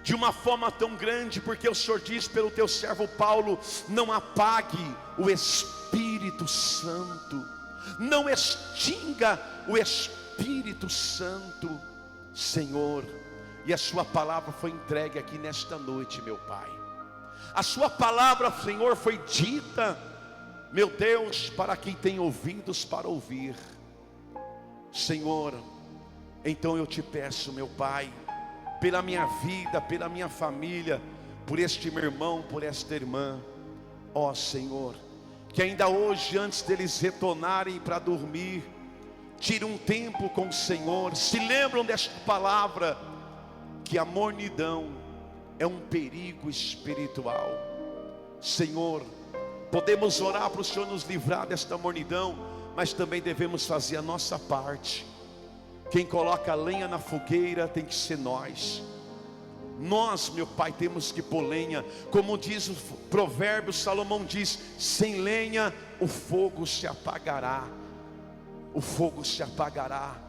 de uma forma tão grande, porque o Senhor diz pelo teu servo Paulo: não apague o Espírito Santo, não extinga o Espírito Santo, Senhor. E a sua palavra foi entregue aqui nesta noite, meu Pai. A sua palavra, Senhor, foi dita, meu Deus, para quem tem ouvidos para ouvir. Senhor, então eu te peço, meu Pai, pela minha vida, pela minha família, por este meu irmão, por esta irmã, ó Senhor, que ainda hoje, antes deles retornarem para dormir, tire um tempo com o Senhor, se lembram desta palavra, que a mornidão é um perigo espiritual. Senhor, podemos orar para o Senhor nos livrar desta mornidão, mas também devemos fazer a nossa parte. Quem coloca a lenha na fogueira tem que ser nós. Nós, meu Pai, temos que pôr lenha. Como diz o provérbio, Salomão diz: sem lenha o fogo se apagará. O fogo se apagará.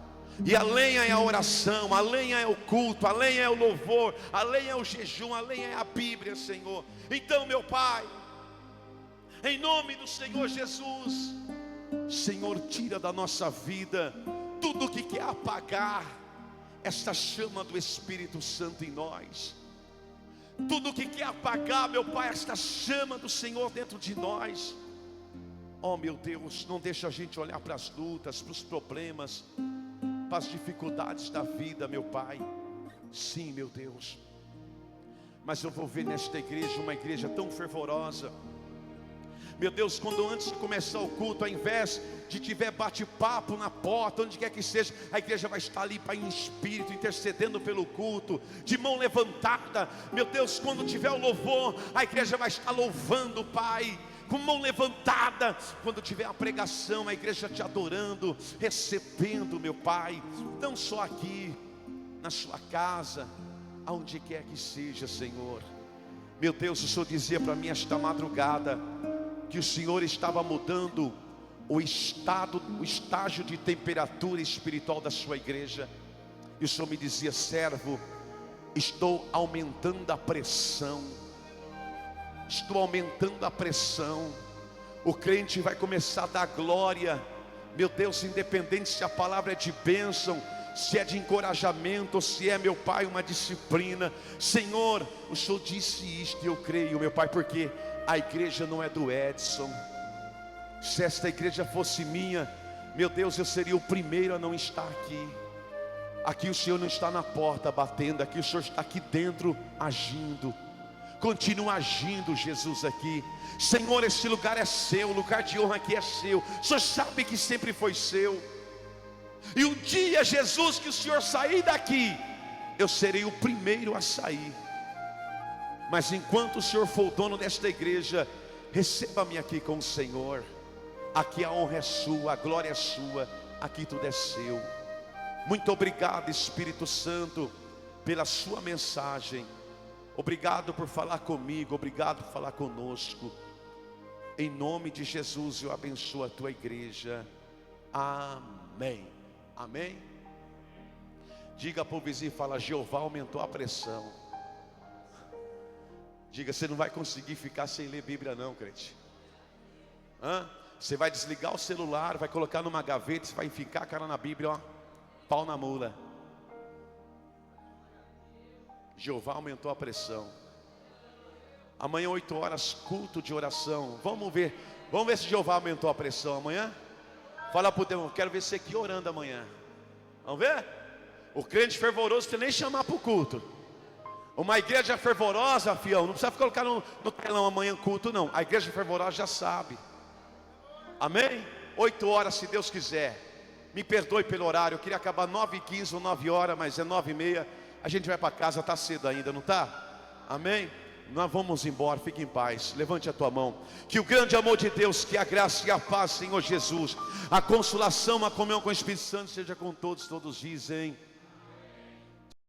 E a lenha é a oração, a lenha é o culto, a lenha é o louvor, a lenha é o jejum, a lenha é a Bíblia, Senhor. Então, meu Pai, em nome do Senhor Jesus, Senhor, tira da nossa vida tudo que quer apagar esta chama do Espírito Santo em nós. Tudo que quer apagar, meu Pai, esta chama do Senhor dentro de nós. Oh, meu Deus, não deixa a gente olhar para as lutas, para os problemas, para as dificuldades da vida, meu Pai. Sim, meu Deus. Mas eu vou ver nesta igreja uma igreja tão fervorosa. Meu Deus, quando antes de começar o culto, ao invés de tiver bate-papo na porta, onde quer que seja, a igreja vai estar ali, Pai, em espírito, intercedendo pelo culto, de mão levantada. Meu Deus, quando tiver o louvor, a igreja vai estar louvando, Pai, com mão levantada. Quando tiver a pregação, a igreja te adorando, recebendo, meu Pai, não só aqui, na sua casa, aonde quer que seja, Senhor. Meu Deus, o Senhor dizia para mim esta madrugada que o Senhor estava mudando o estágio de temperatura espiritual da sua igreja. E o Senhor me dizia: servo, estou aumentando a pressão. Estou aumentando a pressão. O crente vai começar a dar glória. Meu Deus, independente se a palavra é de bênção, se é de encorajamento, ou se é, meu Pai, uma disciplina. Senhor, o Senhor disse isto e eu creio, meu Pai, porque a igreja não é do Edson. Se esta igreja fosse minha, meu Deus, eu seria o primeiro a não estar aqui. Aqui o Senhor não está na porta batendo, aqui o Senhor está aqui dentro agindo. Continua agindo, Jesus, aqui. Senhor, esse lugar é seu, o lugar de honra aqui é seu. O Senhor sabe que sempre foi seu. E um dia, Jesus, que o Senhor sair daqui, eu serei o primeiro a sair. Mas enquanto o Senhor for o dono desta igreja, receba-me aqui com o Senhor. Aqui a honra é sua, a glória é sua, aqui tudo é seu. Muito obrigado, Espírito Santo, pela sua mensagem. Obrigado por falar comigo, obrigado por falar conosco. Em nome de Jesus eu abençoo a tua igreja. Amém. Amém. Diga para o vizinho, fala: Jeová aumentou a pressão. Diga: você não vai conseguir ficar sem ler Bíblia não, crente. Você vai desligar o celular, vai colocar numa gaveta, você vai enficar a cara na Bíblia, ó, pau na mula. Jeová aumentou a pressão. Amanhã 8 horas, culto de oração. Vamos ver se Jeová aumentou a pressão amanhã. Fala para o Deus: quero ver você aqui orando amanhã. Vamos ver? O crente fervoroso tem nem chamar para o culto. Uma igreja fervorosa, fião, não precisa colocar no telão amanhã culto não. A igreja fervorosa já sabe. Amém? 8 horas, se Deus quiser. Me perdoe pelo horário, eu queria acabar 9h15 ou 9 horas, mas é 9h30. A gente vai para casa, está cedo ainda, não está? Amém? Nós vamos embora, fique em paz. Levante a tua mão. Que o grande amor de Deus, que a graça e a paz, Senhor Jesus, a consolação, a comunhão com o Espírito Santo seja com todos. Todos dizem